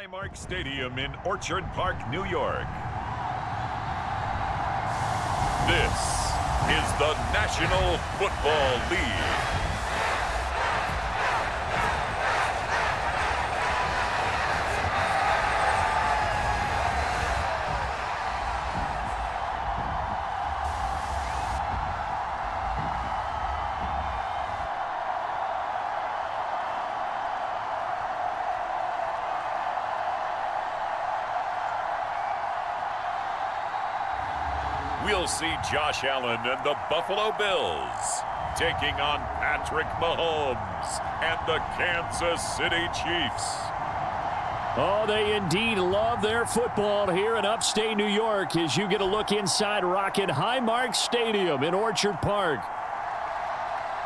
Highmark Stadium in Orchard Park, New York. This is the National Football League. We'll see Josh Allen and the Buffalo Bills taking on Patrick Mahomes and the Kansas City Chiefs. Oh, they indeed love their football here in upstate New York as you get a look inside Rocket Highmark Stadium in Orchard Park.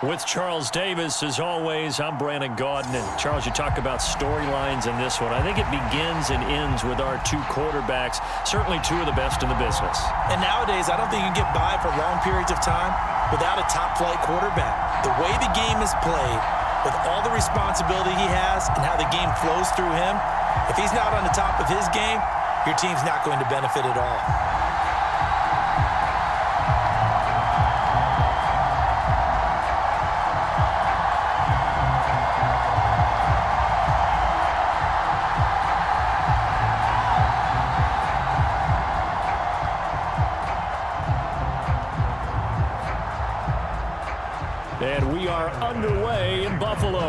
With Charles Davis, as always, I'm Brandon Gaudin. And Charles, you talk about storylines in this one. I think it begins and ends with our two quarterbacks, certainly two of the best in the business. And nowadays, I don't think you can get by for long periods of time without a top-flight quarterback. The way the game is played, with all the responsibility he has and how the game flows through him, if he's not on the top of his game, your team's not going to benefit at all. And we are underway in Buffalo.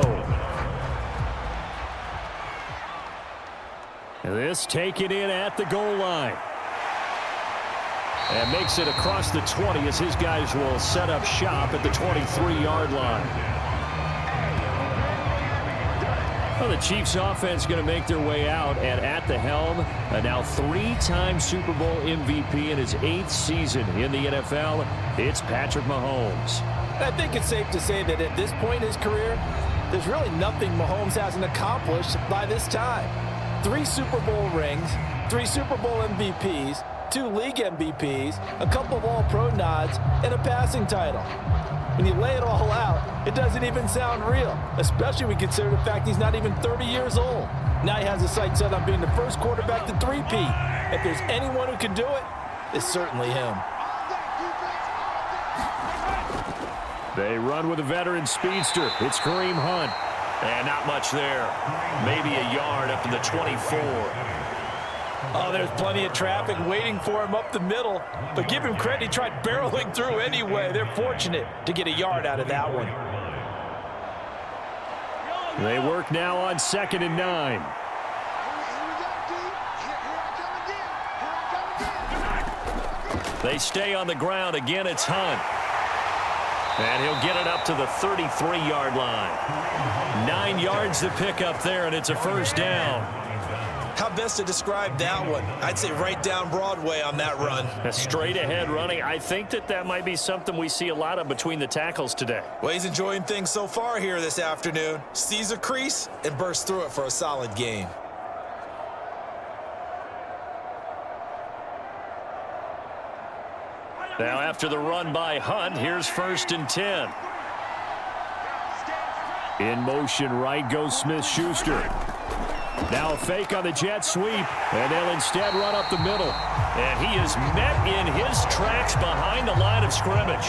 This taken in at the goal line. And makes it across the 20 as his guys will set up shop at the 23-yard line. Well, the Chiefs offense going to make their way out, and at the helm, a now three-time Super Bowl MVP in his 8th season in the NFL, it's Patrick Mahomes. I think it's safe to say that at this point in his career, there's really nothing Mahomes hasn't accomplished by this time. 3 Super Bowl rings, 3 Super Bowl MVPs, 2 league MVPs, a couple of All-Pro nods, and a passing title. When you lay it all out, it doesn't even sound real, especially when you consider the fact he's not even 30 years old. Now he has his sights set on being the first quarterback to three-peat. If there's anyone who can do it, it's certainly him. They run with a veteran speedster. It's Kareem Hunt. And not much there. Maybe a yard up to the 24. Oh, there's plenty of traffic waiting for him up the middle. But give him credit, he tried barreling through anyway. They're fortunate to get a yard out of that one. They work now on 2nd and 9. They stay on the ground. Again, it's Hunt. And he'll get it up to the 33-yard line. 9 yards to pick up there, and it's a first down. How best to describe that one? I'd say right down Broadway on that run. A straight-ahead running. I think that might be something we see a lot of between the tackles today. Well, he's enjoying things so far here this afternoon. Sees a crease and bursts through it for a solid game. Now after the run by Hunt, here's 1st and 10. In motion, right goes Smith-Schuster. Now a fake on the jet sweep, and they'll instead run up the middle. And he is met in his tracks behind the line of scrimmage.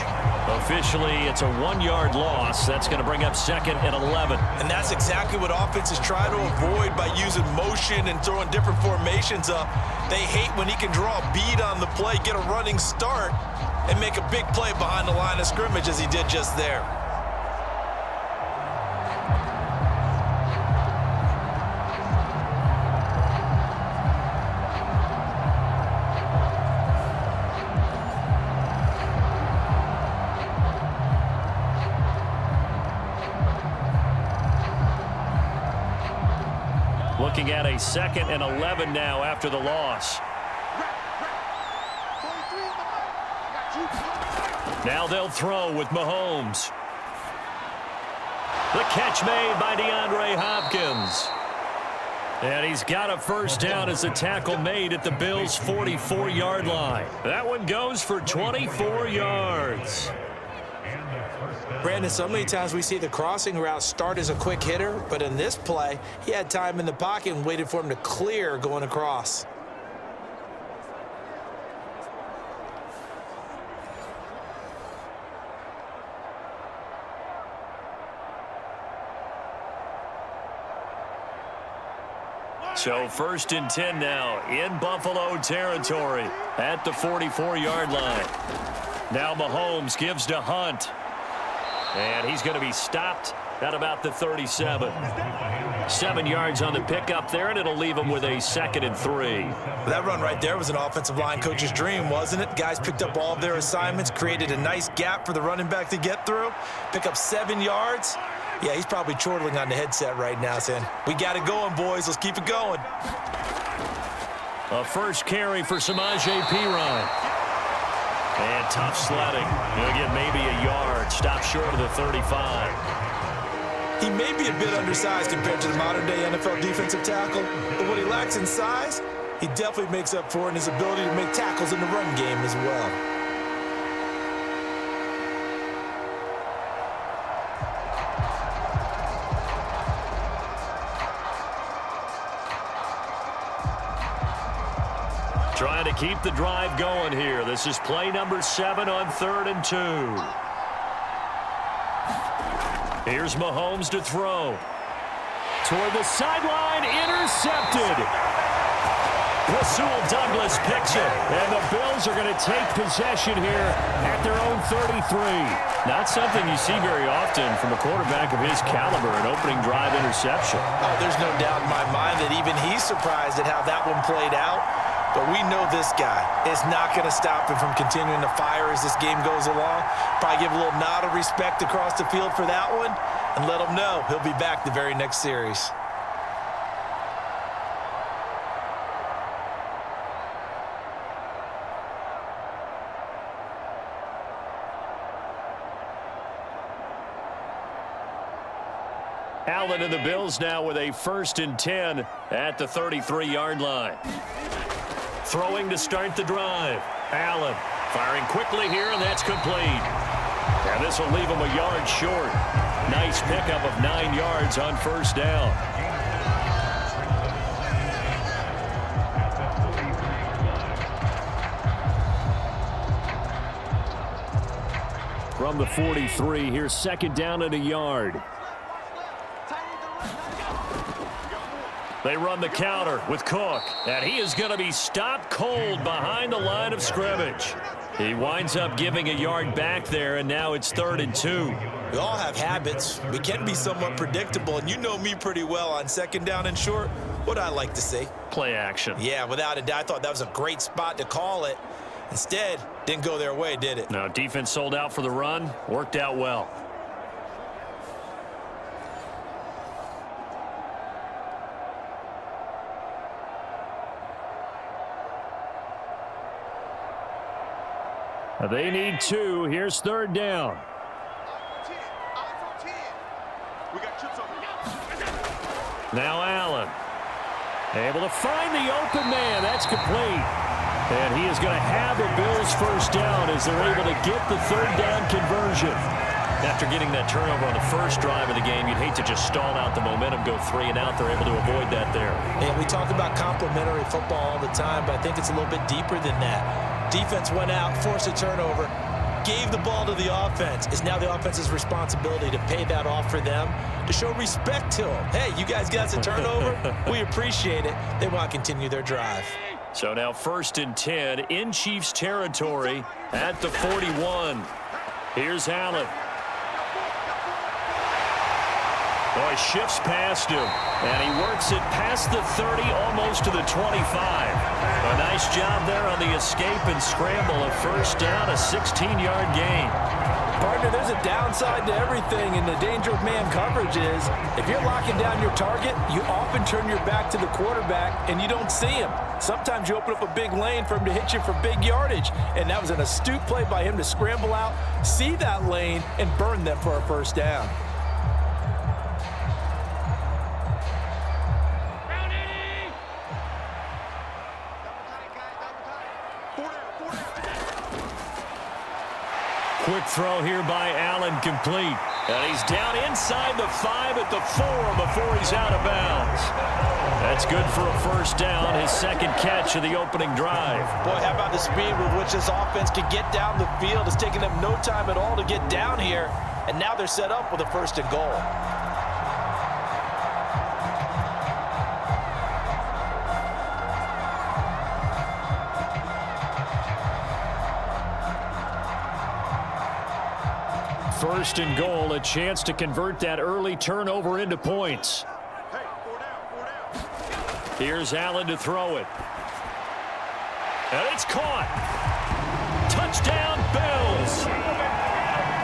Officially, it's a 1-yard loss. That's going to bring up 2nd and 11. And that's exactly what offenses try to avoid by using motion and throwing different formations up. They hate when he can draw a bead on the play, get a running start, and make a big play behind the line of scrimmage as he did just there. Looking at a 2nd and 11 now after the loss. Now they'll throw with Mahomes. The catch made by DeAndre Hopkins. And he's got a first down as a tackle made at the Bills' 44-yard line. That one goes for 24 yards. Brandon, so many times we see the crossing route start as a quick hitter, but in this play, he had time in the pocket and waited for him to clear going across. So 1st and 10 now in Buffalo territory at the 44-yard line. Now Mahomes gives to Hunt. And he's going to be stopped at about the 37. 7 yards on the pickup there, and it'll leave him with a 2nd and 3. That run right there was an offensive line coach's dream, wasn't it? Guys picked up all of their assignments, created a nice gap for the running back to get through, pick up 7 yards. Yeah, he's probably chortling on the headset right now saying, we got it going, boys. Let's keep it going. A first carry for Samaje Perine. And tough sledding. He'll get maybe a yard. Stop short of the 35. He may be a bit undersized compared to the modern-day NFL defensive tackle, but what he lacks in size, he definitely makes up for in his ability to make tackles in the run game as well. Trying to keep the drive going here. This is play number 7 on 3rd and 2. Here's Mahomes to throw. Toward the sideline, intercepted. Rasul Douglas picks it, and the Bills are going to take possession here at their own 33. Not something you see very often from a quarterback of his caliber, an opening drive interception. Oh, there's no doubt in my mind that even he's surprised at how that one played out. But we know this guy is not going to stop him from continuing to fire as this game goes along. Probably give a little nod of respect across the field for that one and let him know he'll be back the very next series. Allen and the Bills now with a 1st and 10 at the 33-yard line. Throwing to start the drive. Allen firing quickly here, and that's complete. And this will leave him a yard short. Nice pickup of 9 yards on 1st down. From the 43, here's 2nd down and a yard. They run the counter with Cook, and he is going to be stopped cold behind the line of scrimmage. He winds up giving a yard back there, and now it's 3rd and 2. We all have habits. We can be somewhat predictable, and you know me pretty well on 2nd down and short. What I like to see? Play action. Yeah, without a doubt. I thought that was a great spot to call it. Instead, didn't go their way, did it? No, defense sold out for the run. Worked out well. They need 2. Here's 3rd down. Now Allen. Able to find the open man. That's complete. And he is going to have the Bills' 1st down as they're able to get the 3rd down conversion. After getting that turnover on the first drive of the game, you'd hate to just stall out the momentum, go 3 and out. They're able to avoid that there. Yeah, we talk about complementary football all the time, but I think it's a little bit deeper than that. Defense went out, forced a turnover, gave the ball to the offense. It's now the offense's responsibility to pay that off for them, to show respect to them. Hey, you guys got a turnover? We appreciate it. They want to continue their drive. So now 1st and 10 in Chiefs territory at the 41. Here's Allen. Oh, he shifts past him, and he works it past the 30, almost to the 25. A nice job there on the escape and scramble. A 1st down, a 16-yard gain. Partner, there's a downside to everything, and the danger of man coverage is if you're locking down your target, you often turn your back to the quarterback, and you don't see him. Sometimes you open up a big lane for him to hit you for big yardage, and that was an astute play by him to scramble out, see that lane, and burn them for a 1st down. Quick throw here by Allen, complete. And he's down inside the 5 at the 4 before he's out of bounds. That's good for a first down, his second catch of the opening drive. Boy, how about the speed with which this offense can get down the field? It's taken them no time at all to get down here, and now they're set up with a first and goal. First and goal, a chance to convert that early turnover into points. Here's Allen to throw it. And it's caught. Touchdown, Bills.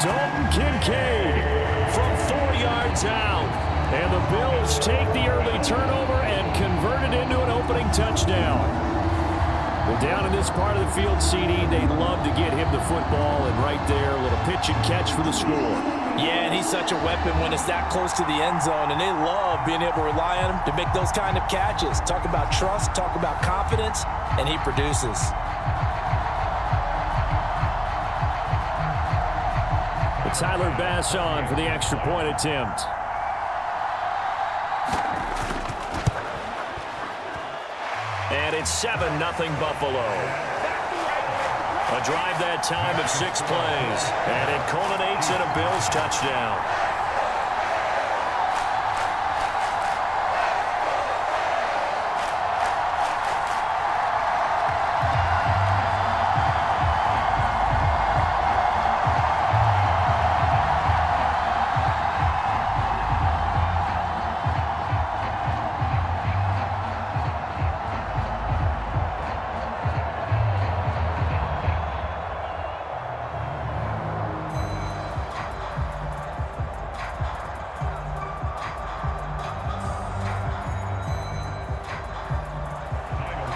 Dalton Kincaid from 4 yards out. And the Bills take the early turnover and convert it into an opening touchdown. Well, down in this part of the field, CD, they'd love to get him the football, and right there, a little pitch and catch for the score. Yeah, and he's such a weapon when it's that close to the end zone, and they love being able to rely on him to make those kind of catches. Talk about trust, talk about confidence, and he produces. But Tyler Bass on for the extra point attempt. And it's 7-0 Buffalo. A drive that time of 6 plays. And it culminates in a Bills touchdown.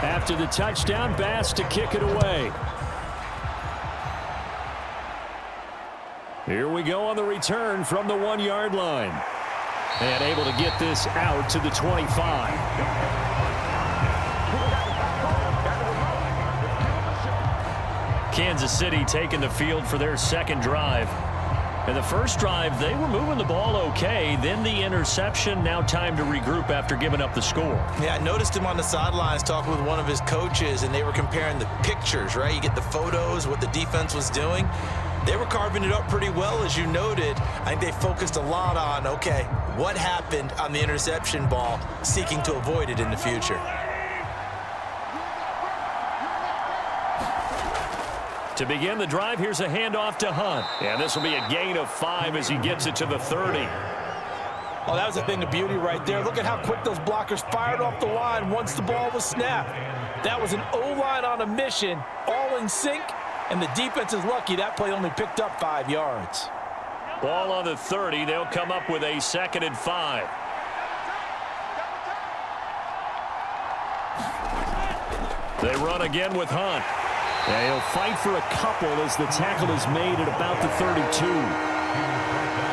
After the touchdown, Bass to kick it away. Here we go on the return from the 1-yard line. And able to get this out to the 25. Kansas City taking the field for their second drive. In the first drive, they were moving the ball okay. Then the interception. Now time to regroup after giving up the score. Yeah, I noticed him on the sidelines talking with one of his coaches, and they were comparing the pictures, right? You get the photos, what the defense was doing. They were carving it up pretty well, as you noted. I think they focused a lot on, okay, what happened on the interception ball, seeking to avoid it in the future. To begin the drive, here's a handoff to Hunt. And this will be a gain of 5 as he gets it to the 30. Oh, that was a thing of beauty right there. Look at how quick those blockers fired off the line once the ball was snapped. That was an O-line on a mission, all in sync, and the defense is lucky that play only picked up 5 yards. Ball on the 30. They'll come up with a 2nd and 5. They run again with Hunt. And he'll fight for a couple as the tackle is made at about the 32.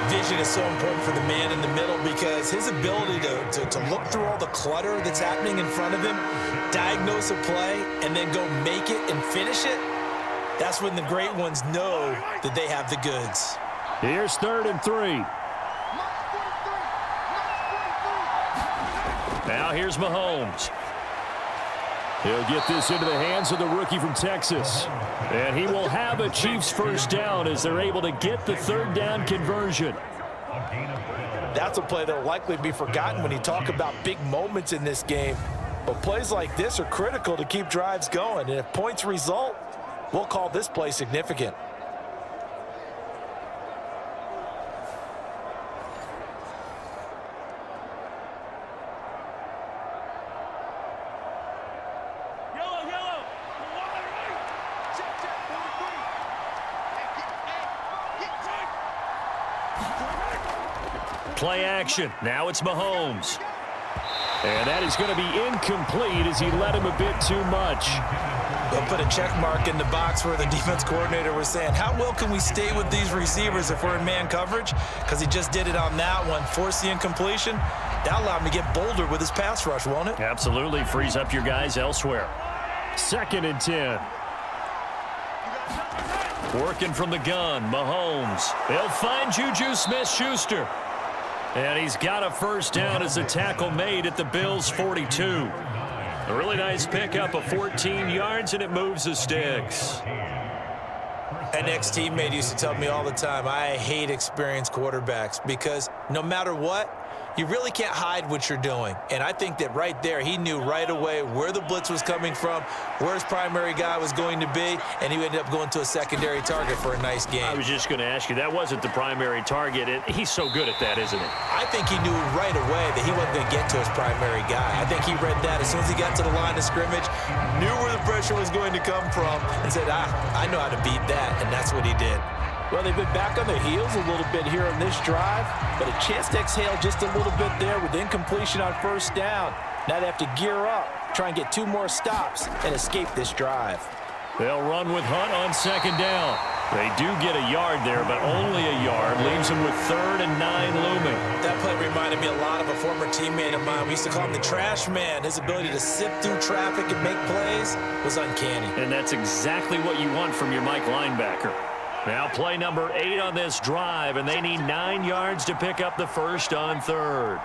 Vision is so important for the man in the middle because his ability to look through all the clutter that's happening in front of him, diagnose a play, and then go make it and finish it, that's when the great ones know that they have the goods. Here's 3rd and 3. Now here's Mahomes. He'll get this into the hands of the rookie from Texas. And he will have a Chiefs first down as they're able to get the 3rd down conversion. That's a play that will likely be forgotten when you talk about big moments in this game. But plays like this are critical to keep drives going. And if points result, we'll call this play significant. Play action. Now it's Mahomes. And that is going to be incomplete as he let him a bit too much. They'll put a check mark in the box where the defense coordinator was saying, how well can we stay with these receivers if we're in man coverage? Because he just did it on that one, forced the incompletion. That'll allow him to get bolder with his pass rush, won't it? Absolutely. Frees up your guys elsewhere. 2nd and 10. Working from the gun, Mahomes. He'll find Juju Smith-Schuster. And he's got a first down as the tackle made at the Bills' 42. A really nice pickup of 14 yards, and it moves the sticks. An ex-teammate used to tell me all the time, I hate experienced quarterbacks because no matter what, you really can't hide what you're doing. And I think that right there, he knew right away where the blitz was coming from, where his primary guy was going to be, and he ended up going to a secondary target for a nice game. I was just going to ask you, that wasn't the primary target. He's so good at that, isn't he? I think he knew right away that he wasn't going to get to his primary guy. I think he read that as soon as he got to the line of scrimmage, knew where the pressure was going to come from, and said, I know how to beat that, and that's what he did. Well, they've been back on their heels a little bit here on this drive, but a chance to exhale just a little bit there with incompletion on first down. Now they have to gear up, try and get 2 more stops, and escape this drive. They'll run with Hunt on second down. They do get a yard there, but only a yard. Leaves them with 3rd and 9 looming. That play reminded me a lot of a former teammate of mine. We used to call him the trash man. His ability to sift through traffic and make plays was uncanny. And that's exactly what you want from your Mike linebacker. Now play number 8 on this drive, and they need 9 yards to pick up the first on 3rd.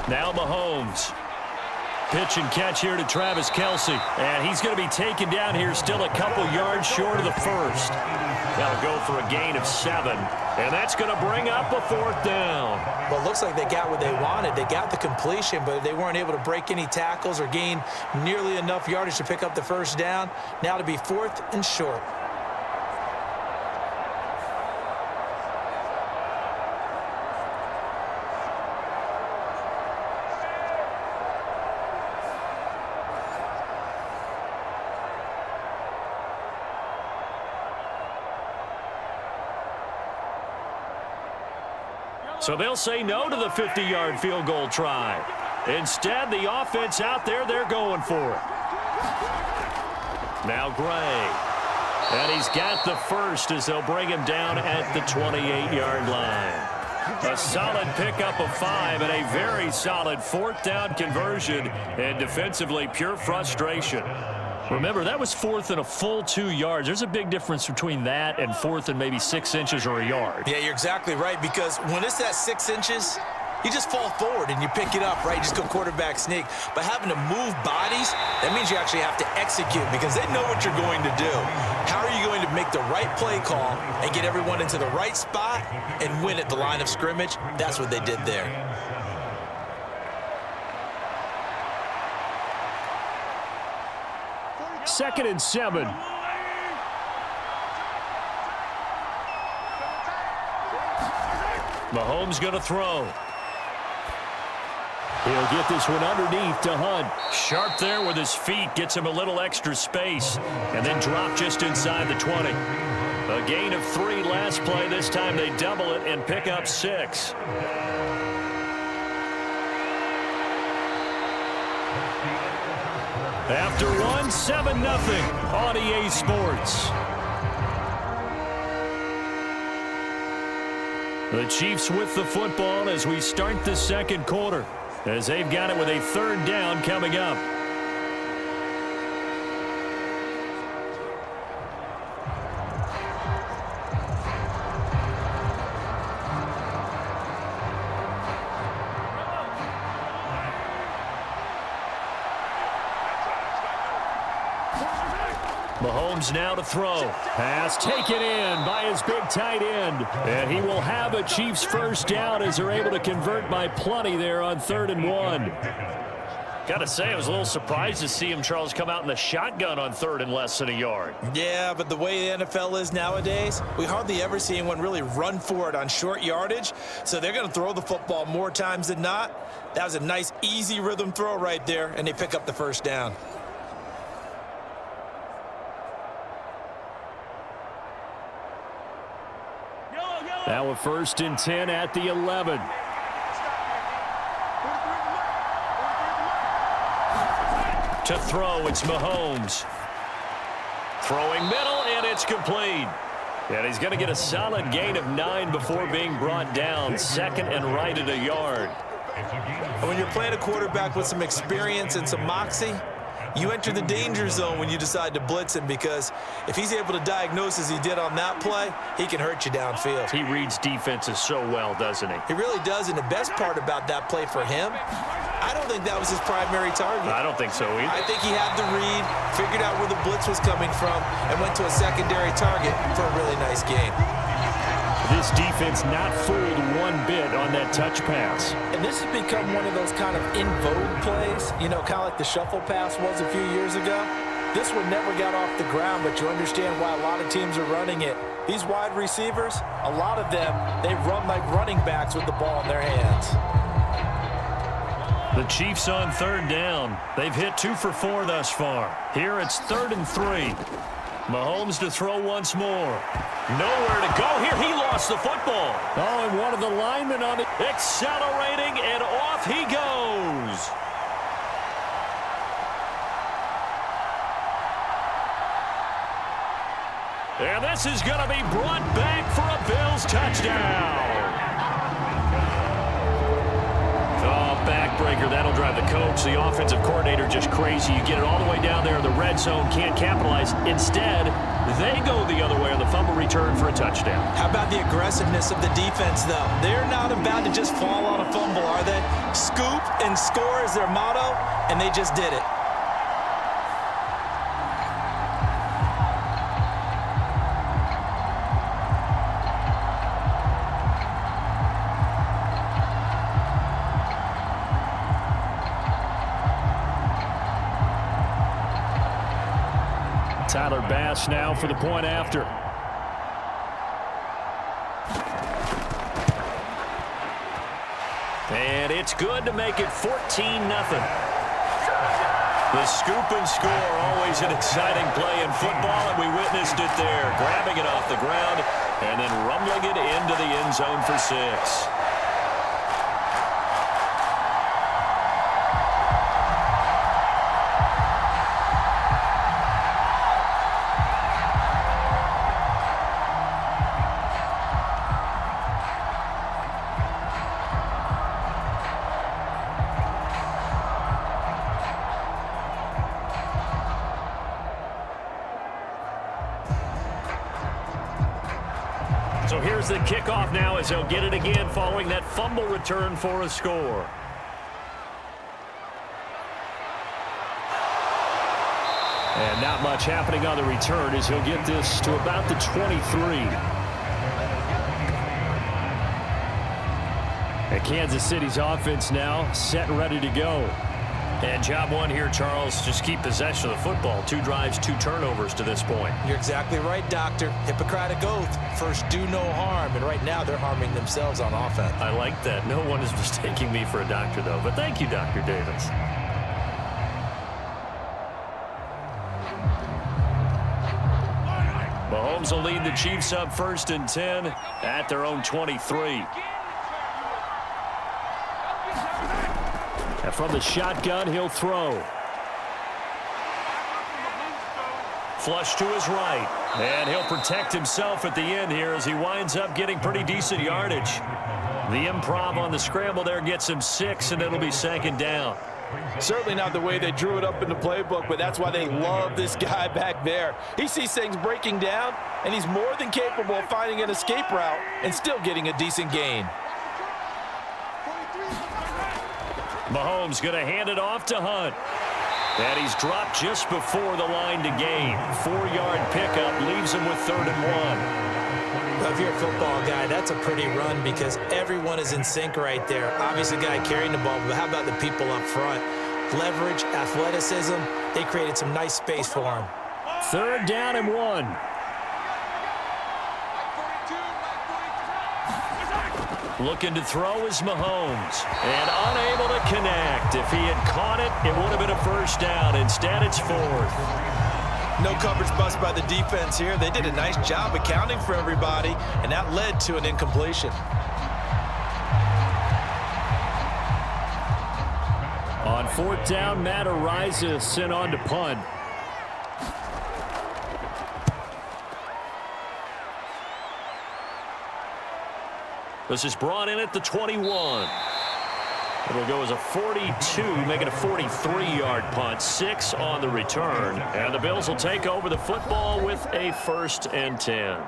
Now Mahomes. Pitch and catch here to Travis Kelce. And he's going to be taken down here still a couple yards short of the first. That'll go for a gain of 7. And that's going to bring up a 4th down. Well, it looks like they got what they wanted. They got the completion, but they weren't able to break any tackles or gain nearly enough yardage to pick up the first down. Now to be 4th and short. So they'll say no to the 50-yard field goal try. Instead, the offense out there, they're going for it. Now Gray. And he's got the first as they'll bring him down at the 28-yard line. A solid pickup of 5 and a very solid 4th down conversion. And defensively, pure frustration. Remember, that was 4th and a full 2 yards. There's a big difference between that and 4th and maybe 6 inches or a yard. Yeah, you're exactly right, because when it's at 6 inches, you just fall forward and you pick it up, right? You just go quarterback sneak. But having to move bodies, that means you actually have to execute because they know what you're going to do. How are you going to make the right play call and get everyone into the right spot and win at the line of scrimmage? That's what they did there. 2nd and 7. Mahomes going to throw. He'll get this one underneath to Hunt. Sharp there with his feet. Gets him a little extra space. And then drop just inside the 20. A gain of 3 last play. This time they double it and pick up 6. After 1, 7-0 on EA Sports. The Chiefs with the football as we start the 2nd quarter, as they've got it with a 3rd down coming up. Mahomes now to throw. Pass taken in by his big tight end. And he will have a Chiefs first down as they're able to convert by plenty there on 3rd and 1. Got to say, I was a little surprised to see him, Charles, come out in the shotgun on 3rd and less than a yard. Yeah, but the way the NFL is nowadays, we hardly ever see anyone really run for it on short yardage. So they're going to throw the football more times than not. That was a nice, easy rhythm throw right there, and they pick up the first down. Now a 1st and 10 at the 11. To throw, it's Mahomes. Throwing middle, and it's complete. And he's going to get a solid gain of 9 before being brought down. 2nd and right at a yard. When you're playing a quarterback with some experience and some moxie, you enter the danger zone when you decide to blitz him, because if he's able to diagnose as he did on that play, he can hurt you downfield. He reads defenses so well, doesn't he? He really does, and the best part about that play for him, I don't think that was his primary target. I don't think so either. I think he had the read, figured out where the blitz was coming from, and went to a secondary target for a really nice gain. This defense not fooled one bit on that touch pass. And this has become one of those kind of in vogue plays, you know, kind of like the shuffle pass was a few years ago. This one never got off the ground, but you understand why a lot of teams are running it. These wide receivers, a lot of them, they run like running backs with the ball in their hands. The Chiefs on third down. They've hit 2 for 4 thus far. Here it's 3rd and 3. Mahomes to throw once more. Nowhere to go here. He lost the football. Oh, and one of the linemen on it. Accelerating, and off he goes. And this is going to be brought back for a Bills touchdown. Oh, backbreaker. That'll drive the coach, the offensive coordinator, just crazy. You get it all the way down there in the red zone, can't capitalize. Instead, they go the other way on the fumble return for a touchdown. How about the aggressiveness of the defense, though? They're not about to just fall on a fumble, are they? Scoop and score is their motto, and they just did it. Tyler Bass now for the point after. And it's good to make it 14-0. The scoop and score, always an exciting play in football, and we witnessed it there. Grabbing it off the ground and then rumbling it into the end zone for 6. So here's the kickoff now as he'll get it again following that fumble return for a score. And not much happening on the return as he'll get this to about the 23. And Kansas City's offense now set and ready to go. And job one here, Charles, just keep possession of the football. 2 drives, 2 turnovers to this point. You're exactly right, Doctor. Hippocratic oath. First, do no harm. And right now, they're harming themselves on offense. I like that. No one is mistaking me for a doctor, though. But thank you, Dr. Davis. Mahomes will lead the Chiefs up 1st and 10 at their own 23. And from the shotgun, he'll throw. Flush to his right. And he'll protect himself at the end here as he winds up getting pretty decent yardage. The improv on the scramble there gets him 6, and it'll be 2nd down. Certainly not the way they drew it up in the playbook, but that's why they love this guy back there. He sees things breaking down, and he's more than capable of finding an escape route and still getting a decent gain. Mahomes going to hand it off to Hunt. And he's dropped just before the line to gain. 4-yard pickup leaves him with 3rd and 1. Well, if you're a football guy, that's a pretty run because everyone is in sync right there. Obviously, the guy carrying the ball, but how about the people up front? Leverage, athleticism, they created some nice space for him. 3rd down and 1. Looking to throw is Mahomes. And unable to connect. If he had caught it, it would have been a 1st down. Instead, it's 4th. No coverage bust by the defense here. They did a nice job accounting for everybody, and that led to an incompletion. On 4th down, Matt Araiza sent on to punt. This is brought in at the 21. It'll go as a 42, make it a 43-yard punt, 6 on the return. And the Bills will take over the football with a 1st and 10.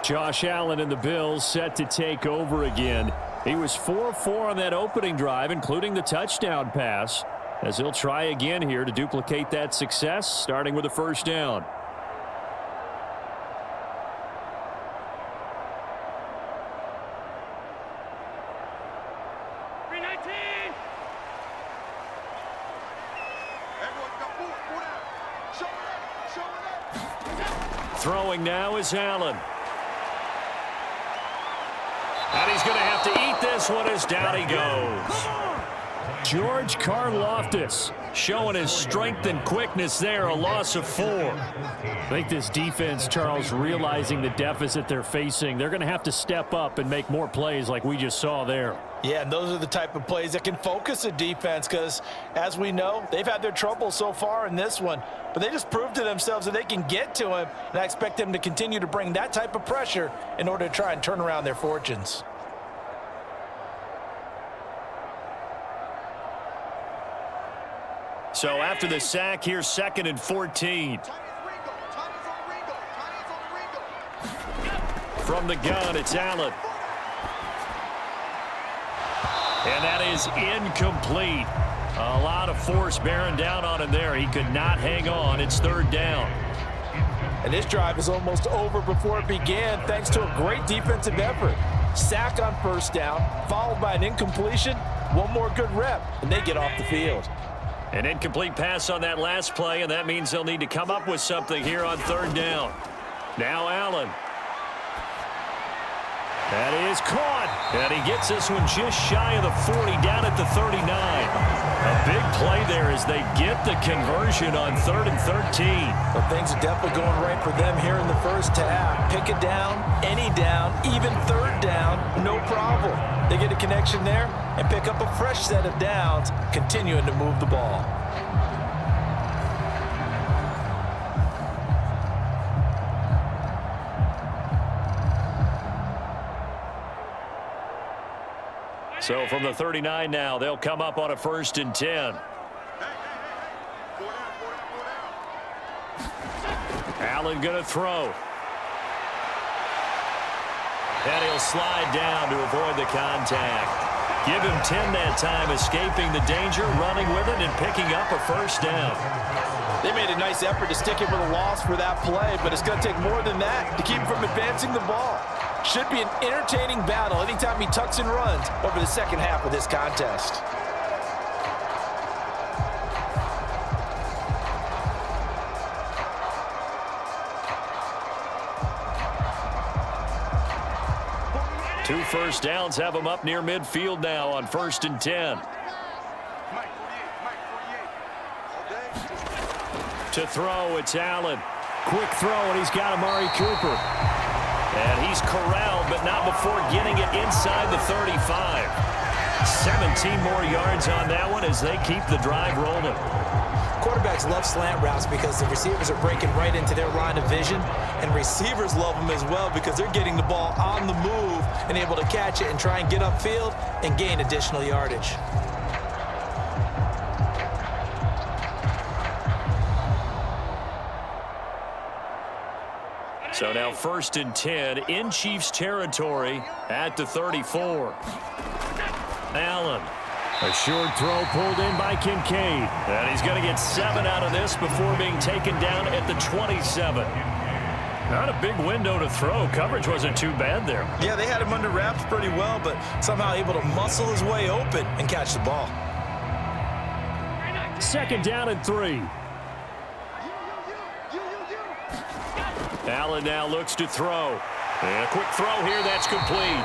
Josh Allen and the Bills set to take over again. He was 4-4 on that opening drive, including the touchdown pass, as he'll try again here to duplicate that success, starting with a 1st down. Throwing now is Allen. And he's going to have to eat this one as down he goes. George Karlaftis showing his strength and quickness there, a loss of 4. I think this defense, Charles, realizing the deficit they're facing, they're going to have to step up and make more plays like we just saw there. Yeah, and those are the type of plays that can focus a defense because, as we know, they've had their trouble so far in this one. But they just proved to themselves that they can get to him, and I expect them to continue to bring that type of pressure in order to try and turn around their fortunes. So after the sack, here's 2nd and 14. From the gun, it's Allen. And that is incomplete. A lot of force bearing down on him there. He could not hang on. It's 3rd down. And this drive is almost over before it began thanks to a great defensive effort. Sack on 1st down, followed by an incompletion. One more good rep, and they get off the field. An incomplete pass on that last play, and that means they'll need to come up with something here on 3rd down. Now Allen. That is caught, and he gets this one just shy of the 40, down at the 39. A big play there as they get the conversion on 3rd and 13. Well, things are definitely going right for them here in the 1st half. Pick a down, any down, even 3rd down, no problem. They get a connection there and pick up a fresh set of downs, continuing to move the ball. So from the 39 now, they'll come up on a 1st and 10. Allen going to throw. And he'll slide down to avoid the contact. Give him 10 that time, escaping the danger, running with it, and picking up a 1st down. They made a nice effort to stick him with a loss for that play, but it's going to take more than that to keep him from advancing the ball. Should be an entertaining battle anytime he tucks and runs over the 2nd half of this contest. Two 1st downs have them up near midfield now on 1st and 10. To throw, it's Allen. Quick throw, and he's got Amari Cooper. And he's corralled, but not before getting it inside the 35. 17 more yards on that one as they keep the drive rolling. Quarterbacks love slant routes because the receivers are breaking right into their line of vision, and receivers love them as well because they're getting the ball on the move and able to catch it and try and get upfield and gain additional yardage. So now 1st and 10 in Chiefs territory at the 34. Allen. A short throw pulled in by Kincaid. And he's going to get 7 out of this before being taken down at the 27. Not a big window to throw. Coverage wasn't too bad there. Yeah, they had him under wraps pretty well, but somehow able to muscle his way open and catch the ball. 2nd down and 3. Allen now looks to throw. And a quick throw here, that's complete.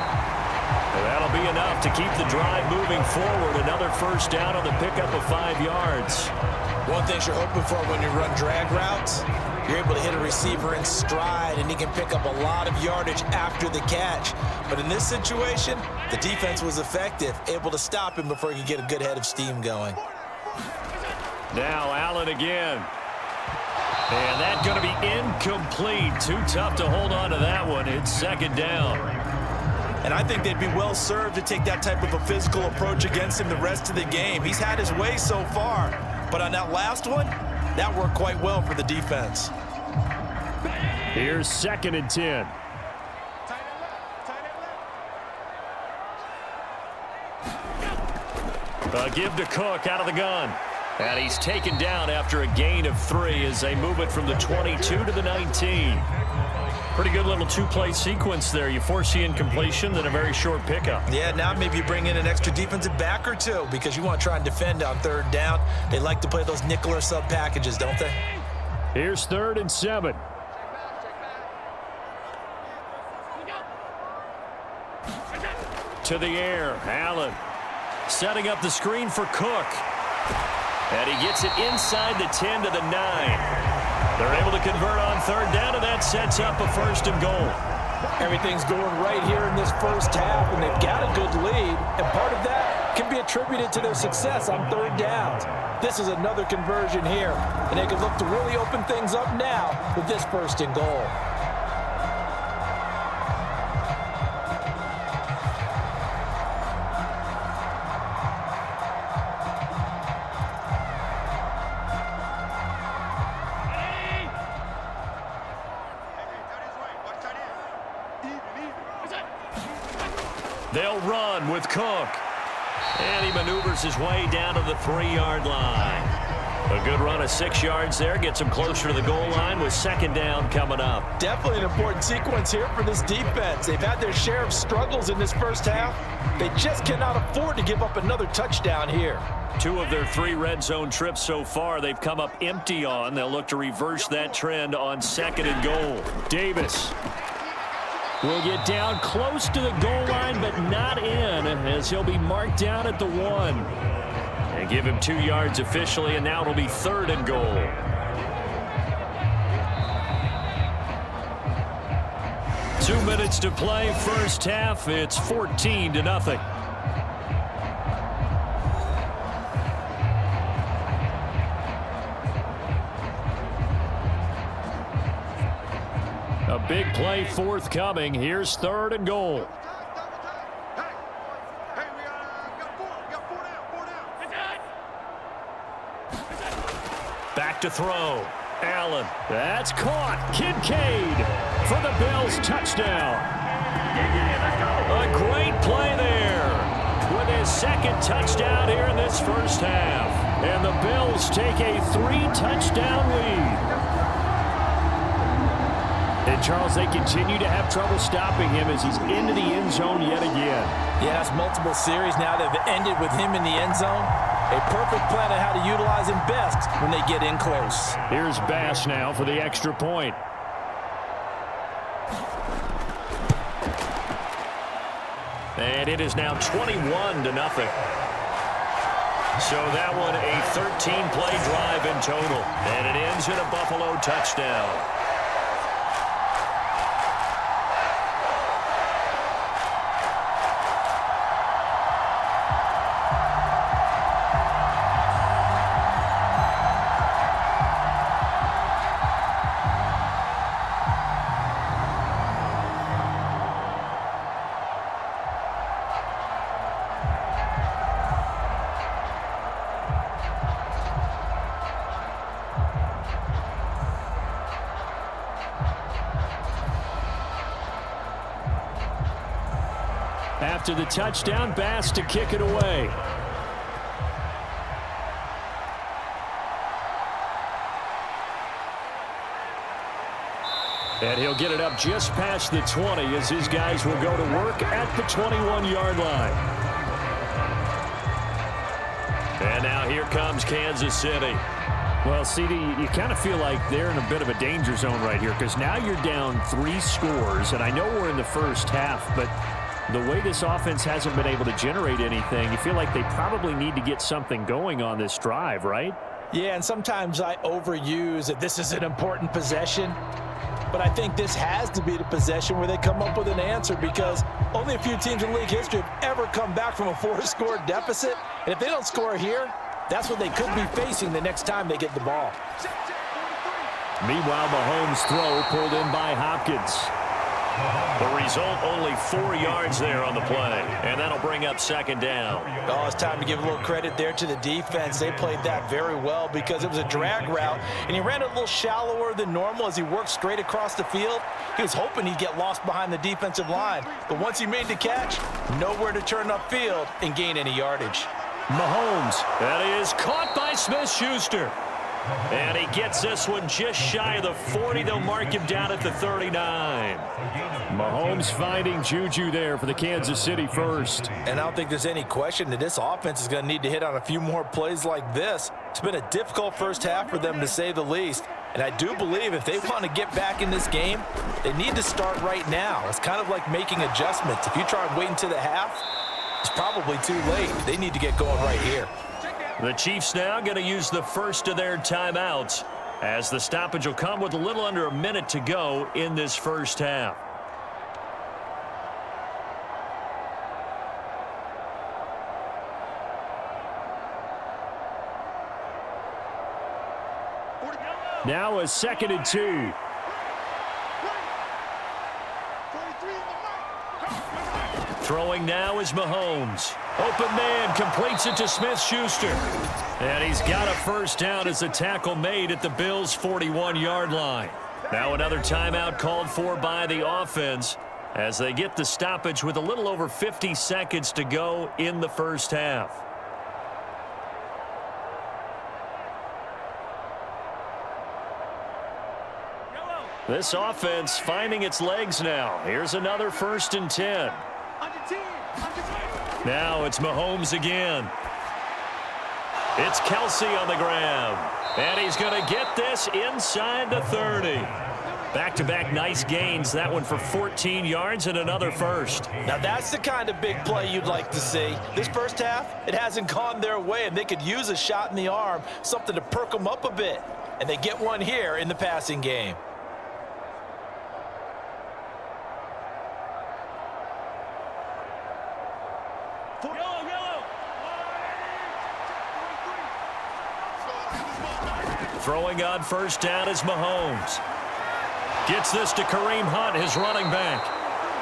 And that'll be enough to keep the drive moving forward. Another 1st down on the pickup of 5 yards. One thing you're hoping for when you run drag routes, you're able to hit a receiver in stride, and he can pick up a lot of yardage after the catch. But in this situation, the defense was effective, able to stop him before he could get a good head of steam going. Now Allen again. And that's going to be incomplete. Too tough to hold on to that one. It's 2nd down. And I think they'd be well served to take that type of a physical approach against him the rest of the game. He's had his way so far, but on that last one, that worked quite well for the defense. Here's 2nd and 10. A give to Cook out of the gun. And he's taken down after a gain of 3 as they move it from the 22 to the 19. Pretty good little two-play sequence there. You force the incompletion, then a very short pickup. Yeah, now maybe you bring in an extra defensive back or two because you want to try and defend on 3rd down. They like to play those nickel or sub packages, don't they? Here's 3rd and 7. To the air, Allen. Setting up the screen for Cook. And he gets it inside the 10 to the 9. They're able to convert on 3rd down, and that sets up a 1st and goal. Everything's going right here in this first half, and they've got a good lead. And part of that can be attributed to their success on 3rd downs. This is another conversion here, and they can look to really open things up now with this 1st and goal. They'll run with Cook. And he maneuvers his way down to the 3-yard line. A good run of 6 yards there. Gets him closer to the goal line with 2nd down coming up. Definitely an important sequence here for this defense. They've had their share of struggles in this first half. They just cannot afford to give up another touchdown here. 2 of their 3 red zone trips so far they've come up empty on. They'll look to reverse that trend on 2nd and goal. Davis will get down close to the goal line, but not in, as he'll be marked down at the 1. And give him 2 yards officially, and now it'll be 3rd and goal. Two minutes to play, first half. It's 14-0. A big play forthcoming. Here's 3rd and goal. Back to throw. Allen. That's caught. Kincaid for the Bills touchdown. A great play there with his 2nd touchdown here in this first half. And the Bills take a 3-touchdown lead. And, Charles, they continue to have trouble stopping him as he's into the end zone yet again. Yeah, that's multiple series now that have ended with him in the end zone. A perfect plan on how to utilize him best when they get in close. Here's Bass now for the extra point. And it is now 21-0. So that one a 13-play drive in total. And it ends in a Buffalo touchdown. After the touchdown, Bass to kick it away. And he'll get it up just past the 20 as his guys will go to work at the 21-yard line. And now here comes Kansas City. Well, CD, you kind of feel like they're in a bit of a danger zone right here because now you're down 3 scores, and I know we're in the first half, but the way this offense hasn't been able to generate anything, you feel like they probably need to get something going on this drive, right? Yeah, and sometimes I overuse that this is an important possession, but I think this has to be the possession where they come up with an answer because only a few teams in league history have ever come back from a 4-score deficit, and if they don't score here, that's what they could be facing the next time they get the ball. Meanwhile, Mahomes' throw pulled in by Hopkins. The result, only 4 yards there on the play, and that'll bring up second down. Oh, it's time to give a little credit there to the defense. They played that very well because it was a drag route, and he ran a little shallower than normal as he worked straight across the field. He was hoping he'd get lost behind the defensive line, but once he made the catch, nowhere to turn upfield and gain any yardage. Mahomes, that is caught by Smith-Schuster. And he gets this one just shy of the 40. They'll mark him down at the 39. Mahomes finding Juju there for the Kansas City first. And I don't think there's any question that this offense is going to need to hit on a few more plays like this. It's been a difficult first half for them, to say the least. And I do believe if they want to get back in this game, they need to start right now. It's kind of like making adjustments. If you try and wait until the half, it's probably too late. They need to get going right here. The Chiefs now going to use the first of their timeouts, as the stoppage will come with a little under a minute to go in this first half. Now a 2nd and 2. Throwing now is Mahomes. Open man, completes it to Smith-Schuster. And he's got a first down as the tackle made at the Bills' 41-yard line. Now another timeout called for by the offense as they get the stoppage with a little over 50 seconds to go in the first half. This offense finding its legs now. Here's another 1st and 10. Now it's Mahomes again. It's Kelsey on the ground. And he's going to get this inside the 30. Back-to-back nice gains. That one for 14 yards and another first. Now that's the kind of big play you'd like to see. This first half, it hasn't gone their way, and they could use a shot in the arm, something to perk them up a bit. And they get one here in the passing game. Throwing on first down is Mahomes. Gets this to Kareem Hunt, his running back.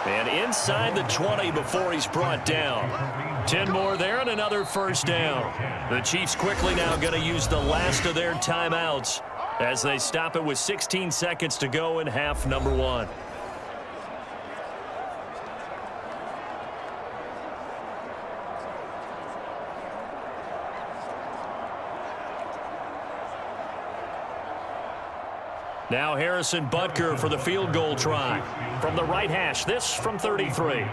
And inside the 20 before he's brought down. 10 more there and another first down. The Chiefs quickly now going to use the last of their timeouts as they stop it with 16 seconds to go in half number 1. Now Harrison Butker for the field goal try. From the right hash, this from 33.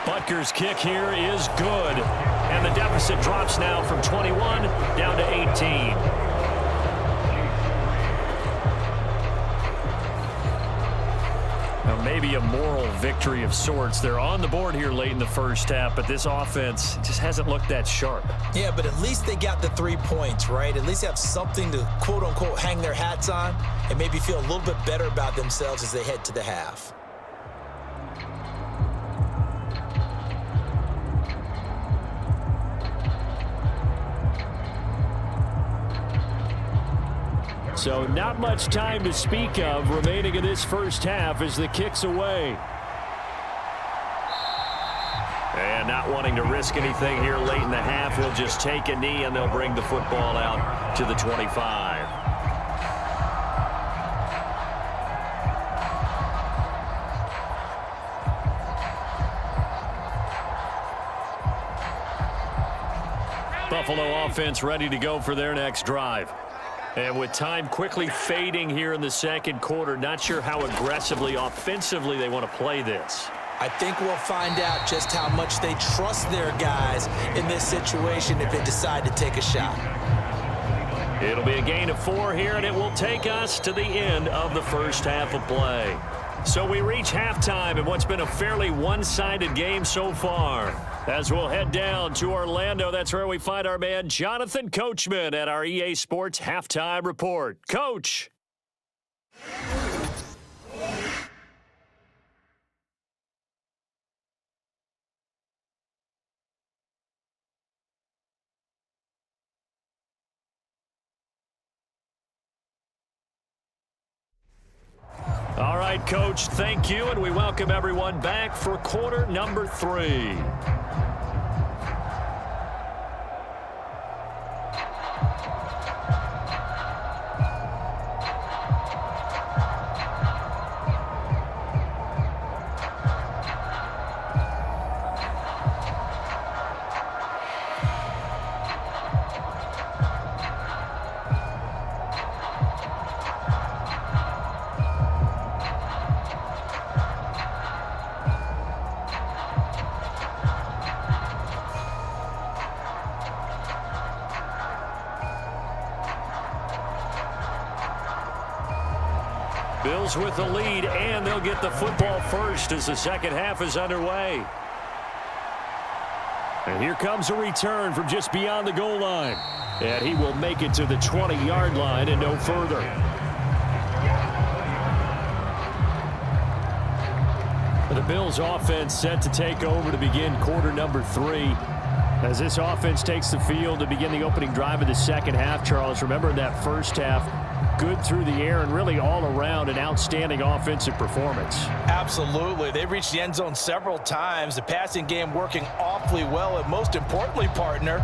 Butker's kick here is good. And the deficit drops now from 21 down to 18. Now maybe a moral victory of sorts. They're on the board here late in the first half, but this offense just hasn't looked that sharp. Yeah, but at least they got the 3 points, right? At least they have something to, quote-unquote, hang their hats on and maybe feel a little bit better about themselves as they head to the half. So not much time to speak of remaining in this first half as the kick's away. And not wanting to risk anything here late in the half, we'll just take a knee and they'll bring the football out to the 25. Buffalo offense ready to go for their next drive. And with time quickly fading here in the second quarter, not sure how aggressively, offensively they want to play this. I think we'll find out just how much they trust their guys in this situation if they decide to take a shot. It'll be a gain of 4 here, and it will take us to the end of the first half of play. So we reach halftime in what's been a fairly one-sided game so far. As we'll head down to Orlando, that's where we find our man Jonathan Coachman at our EA Sports Halftime Report. Coach. right, Coach. Thank you, and we welcome everyone back for quarter number 3. Bills with the lead, and they'll get the football first as the second half is underway. And here comes a return from just beyond the goal line. And he will make it to the 20-yard line and no further. The Bills offense set to take over to begin quarter number 3. As this offense takes the field to begin the opening drive of the second half, Charles, remember in that first half, good through the air and really all around an outstanding offensive performance. Absolutely. They reached the end zone several times. The passing game working awfully well, and most importantly, partner.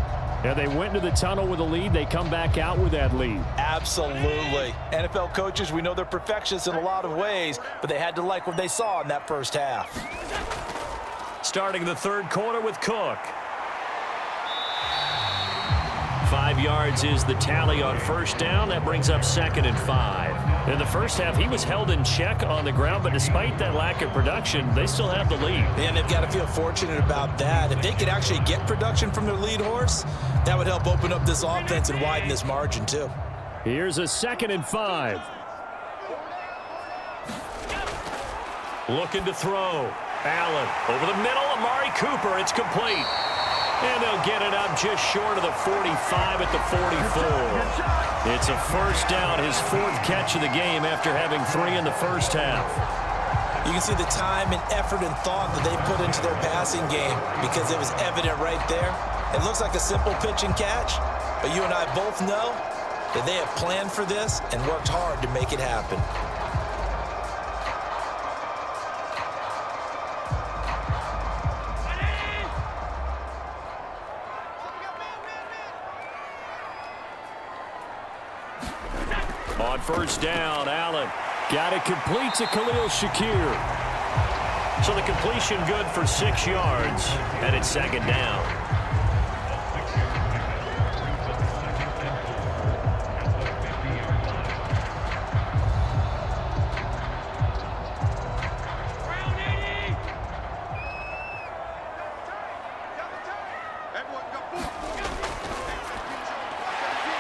Yeah, they went into the tunnel with a lead. They come back out with that lead. Absolutely. NFL coaches, we know they're perfectionists in a lot of ways, but they had to like what they saw in that first half. Starting the third quarter with Cook. 5 yards is the tally on first down. That brings up 2nd and 5. In the first half, he was held in check on the ground, but despite that lack of production, they still have the lead. And they've got to feel fortunate about that. If they could actually get production from their lead horse, that would help open up this offense and widen this margin too. Here's a 2nd and 5. Looking to throw. Allen over the middle. Amari Cooper. It's complete. And they'll get it up just short of the 45 at the 44. It's a first down, his 4th catch of the game after having 3 in the first half. You can see the time and effort and thought that they put into their passing game because it was evident right there. It looks like a simple pitch and catch, but you and I both know that they have planned for this and worked hard to make it happen. On first down, Allen got it complete to Khalil Shakir. So the completion good for 6 yards, and it's 2nd down.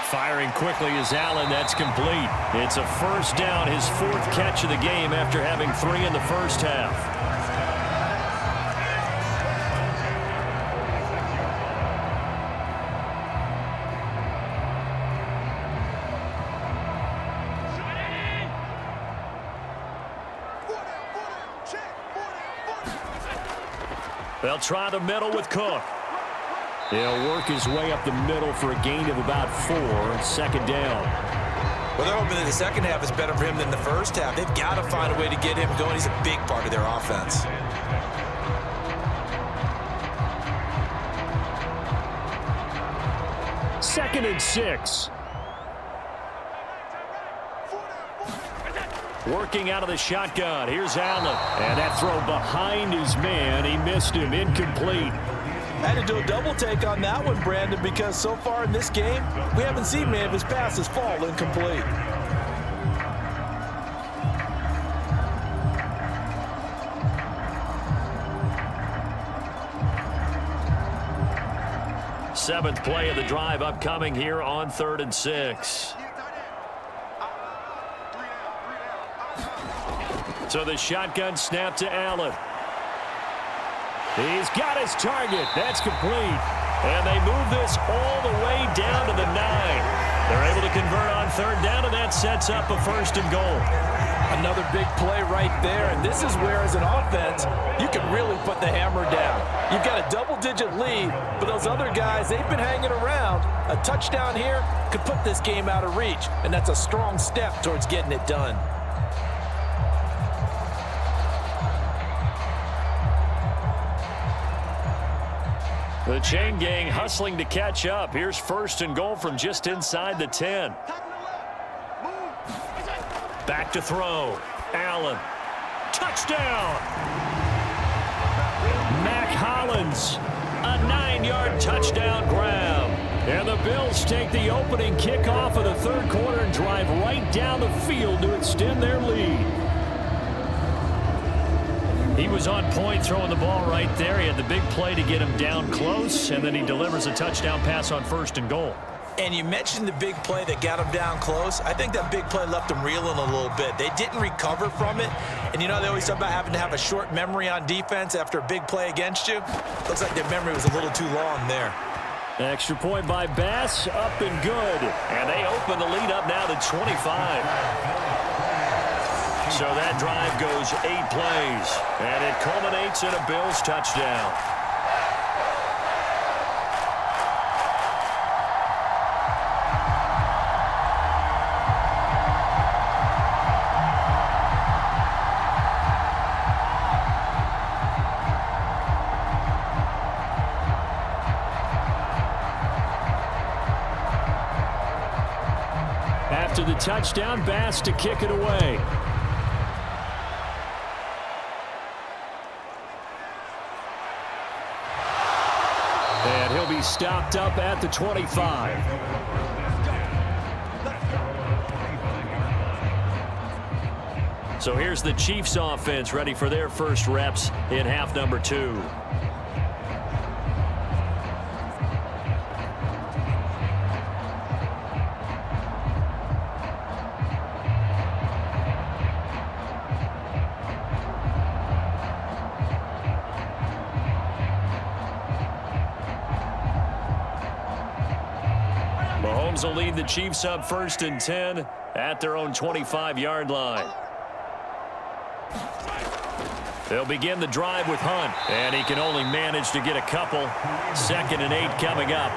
Firing quickly is Allen. That's complete. It's a first down, his 4th catch of the game after having 3 in the first half. They'll try the middle with Cook. He'll work his way up the middle for a gain of about 4, 2nd down. Well, they're hoping that the second half is better for him than the first half. They've got to find a way to get him going. He's a big part of their offense. Second and 6. Working out of the shotgun. Here's Allen. And that throw behind his man. He missed him. Incomplete. I had to do a double take on that one, Brandon, because so far in this game, we haven't seen many of his passes fall incomplete. Seventh play of the drive upcoming here on 3rd and 6. So the shotgun snap to Allen. He's got his target. That's complete. And they move this all the way down to the 9. They're able to convert on 3rd down, and that sets up a 1st and goal. Another big play right there, and this is where, as an offense, you can really put the hammer down. You've got a double-digit lead, but those other guys, they've been hanging around. A touchdown here could put this game out of reach, and that's a strong step towards getting it done. The chain gang hustling to catch up. Here's 1st and goal from just inside the 10. Back to throw. Allen. Touchdown! Mac Hollins. A 9-yard touchdown grab. And the Bills take the opening kickoff of the 3rd quarter and drive right down the field to extend their lead. He was on point throwing the ball right there. He had the big play to get him down close, and then he delivers a touchdown pass on 1st and goal. And you mentioned the big play that got him down close. I think that big play left him reeling a little bit. They didn't recover from it. And you know, they always talk about having to have a short memory on defense after a big play against you. Looks like their memory was a little too long there. Extra point by Bass, up and good. And they open the lead up now to 25. So that drive goes 8 plays, and it culminates in a Bills touchdown. After the touchdown, Bass to kick it away. And he'll be stopped up at the 25. So here's the Chiefs offense ready for their first reps in half number 2. Mahomes will lead the Chiefs up 1st and 10 at their own 25-yard line. They'll begin the drive with Hunt, and he can only manage to get a couple. 2nd and 8 coming up.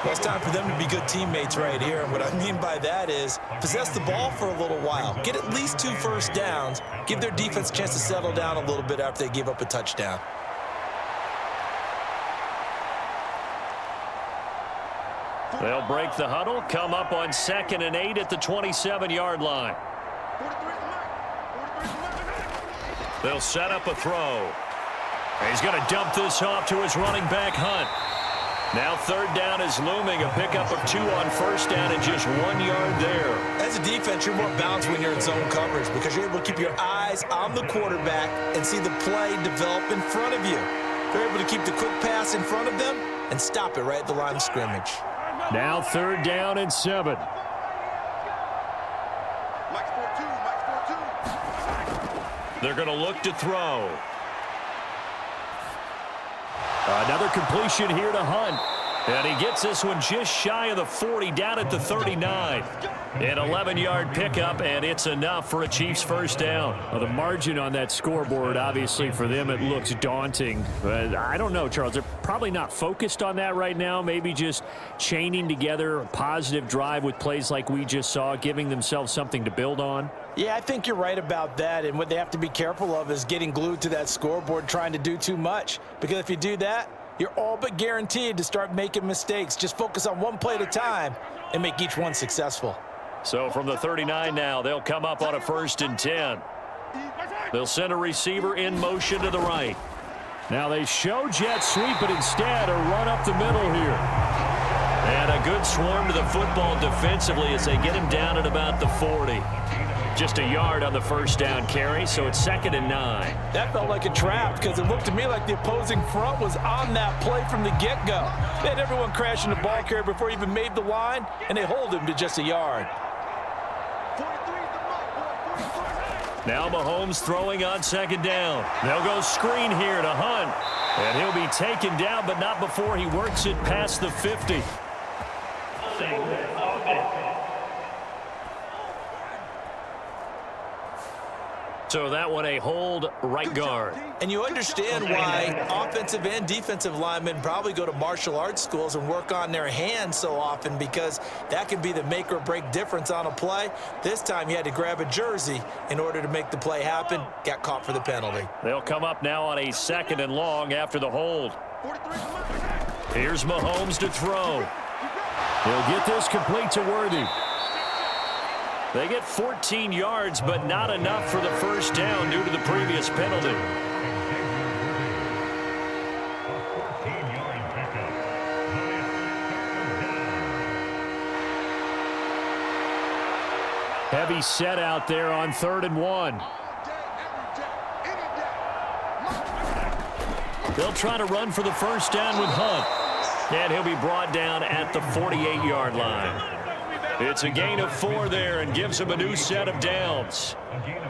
Well, it's time for them to be good teammates right here. And what I mean by that is possess the ball for a little while. Get at least 2 first downs. Give their defense a chance to settle down a little bit after they give up a touchdown. They'll break the huddle, come up on 2nd and 8 at the 27-yard line. They'll set up a throw. He's going to dump this off to his running back, Hunt. Now 3rd down is looming, a pickup of 2 on 1st down and just 1 yard there. As a defense, you're more balanced when you're in zone coverage because you're able to keep your eyes on the quarterback and see the play develop in front of you. They're able to keep the quick pass in front of them and stop it right at the line of scrimmage. Now 3rd down and 7. They're going to look to throw. Another completion here to Hunt. And he gets this one just shy of the 40, down at the 39. An 11-yard pickup, and it's enough for a Chiefs first down. Well, the margin on that scoreboard, obviously, for them, it looks daunting. But I don't know, Charles. They're probably not focused on that right now. Maybe just chaining together a positive drive with plays like we just saw, giving themselves something to build on. Yeah, I think you're right about that. And what they have to be careful of is getting glued to that scoreboard, trying to do too much. Because if you do that, you're all but guaranteed to start making mistakes. Just focus on one play at a time and make each one successful. So from the 39 now, they'll come up on a 1st and 10. They'll send a receiver in motion to the right. Now they show jet sweep, but instead a run up the middle here. And a good swarm to the football defensively as they get him down at about the 40. Just a yard on the 1st down carry, so it's 2nd and 9. That felt like a trap because it looked to me like the opposing front was on that play from the get-go. They had everyone crashing the ball carrier before he even made the line, and they hold him to just a yard. Now Mahomes throwing on 2nd down. They'll go screen here to Hunt. And he'll be taken down, but not before he works it past the 50. So that one a hold right guard. And you understand why offensive and defensive linemen probably go to martial arts schools and work on their hands so often, because that can be the make or break difference on a play. This time he had to grab a jersey in order to make the play happen. Got caught for the penalty. They'll come up now on a 2nd and long after the hold. Here's Mahomes to throw. He'll get this complete to Worthy. They get 14 yards, but not enough for the first down due to the previous penalty. Heavy set out there on 3rd and 1. They'll try to run for the first down with Hunt. And he'll be brought down at the 48-yard line. It's a gain of 4 there and gives him a new set of downs.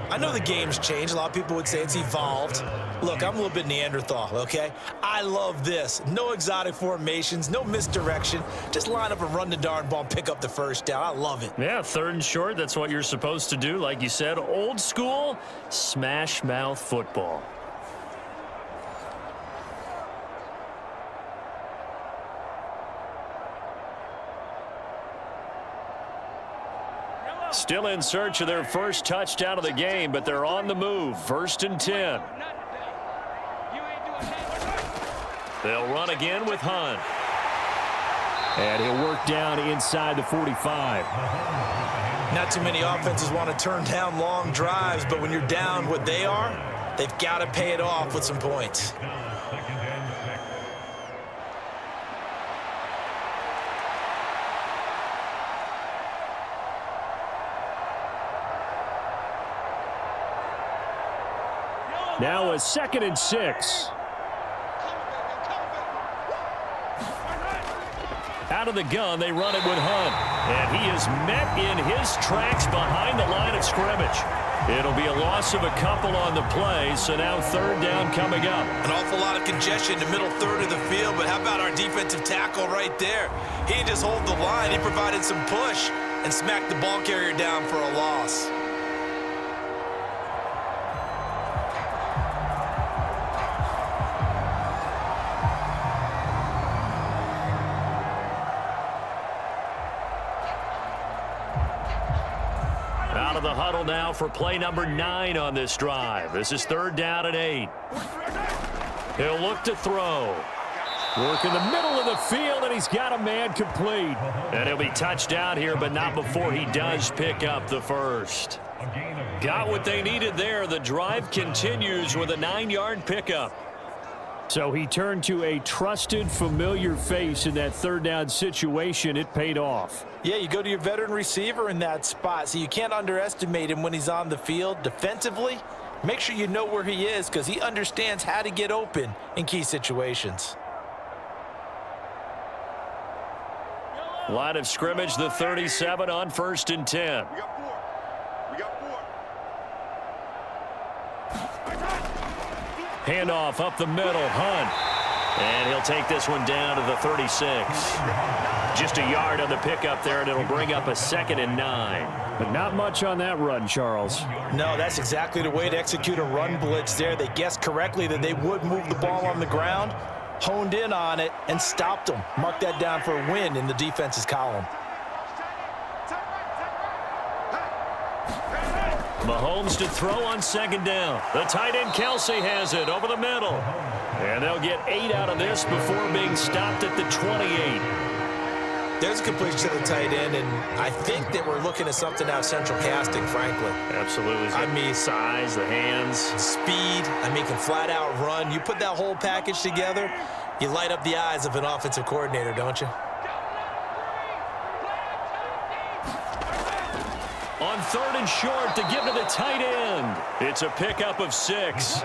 I know the game's changed. A lot of people would say it's evolved. Look, I'm a little bit Neanderthal, okay? I love this. No exotic formations, no misdirection. Just line up and run the darn ball and pick up the first down. I love it. Yeah, 3rd and short, that's what you're supposed to do. Like you said, old school, smash mouth football. Still in search of their first touchdown of the game, but they're on the move. 1st and 10. They'll run again with Hunt. And he'll work down inside the 45. Not too many offenses want to turn down long drives, but when you're down what they are, they've got to pay it off with some points. Now a 2nd and 6. Out of the gun, they run it with Hunt. And he is met in his tracks behind the line of scrimmage. It'll be a loss of a couple on the play, so now 3rd down coming up. An awful lot of congestion in the middle third of the field, but how about our defensive tackle right there? He didn't just hold the line, he provided some push and smacked the ball carrier down for a loss. Out of the huddle now for play number 9 on this drive. This is 3rd down and 8. He'll look to throw. Work in the middle of the field, and he's got a man complete. And he'll be touchdown here, but not before he does pick up the first. Got what they needed there. The drive continues with a 9-yard pickup. So he turned to a trusted, familiar face in that 3rd down situation. It paid off. Yeah, you go to your veteran receiver in that spot, so you can't underestimate him when he's on the field. Defensively, make sure you know where he is because he understands how to get open in key situations. Line of scrimmage, the 37 on 1st and 10. Handoff up the middle, Hunt. And he'll take this one down to the 36. Just a yard on the pickup there, and it'll bring up a 2nd and 9. But not much on that run, Charles. No, that's exactly the way to execute a run blitz there. They guessed correctly that they would move the ball on the ground, honed in on it, and stopped them. Mark that down for a win in the defense's column. Mahomes to throw on 2nd down. The tight end Kelsey has it over the middle. And they'll get 8 out of this before being stopped at the 28. There's a completion to the tight end, and I think that we're looking at something out of central casting, frankly. Absolutely. I mean, size, the hands. Speed, can flat out run. You put that whole package together, you light up the eyes of an offensive coordinator, don't you? On 3rd and short to give to the tight end. It's a pickup of 6.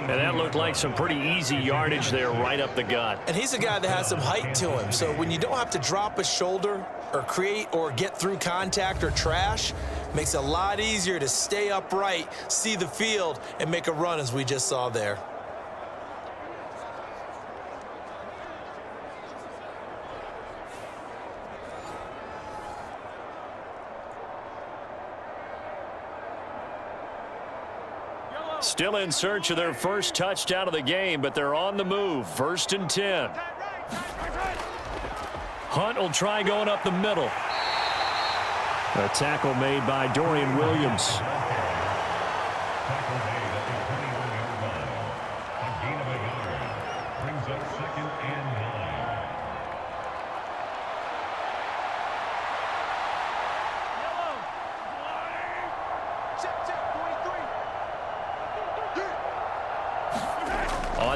And that looked like some pretty easy yardage there right up the gut. And he's a guy that has some height to him. So when you don't have to drop a shoulder or create or get through contact or trash, makes it a lot easier to stay upright, see the field, and make a run as we just saw there. Still in search of their first touchdown of the game, but they're on the move. 1st and 10. Hunt will try going up the middle. A tackle made by Dorian Williams.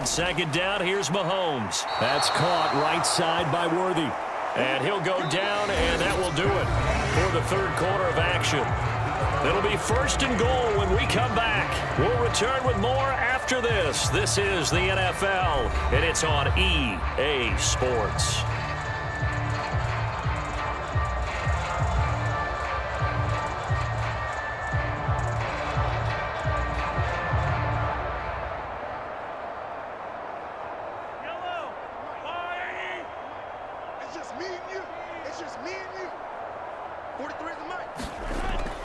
On second down, here's Mahomes. That's caught right side by Worthy. And he'll go down, and that will do it for the third quarter of action. It'll be first and goal when we come back. We'll return with more after this. This is the NFL, and it's on EA Sports.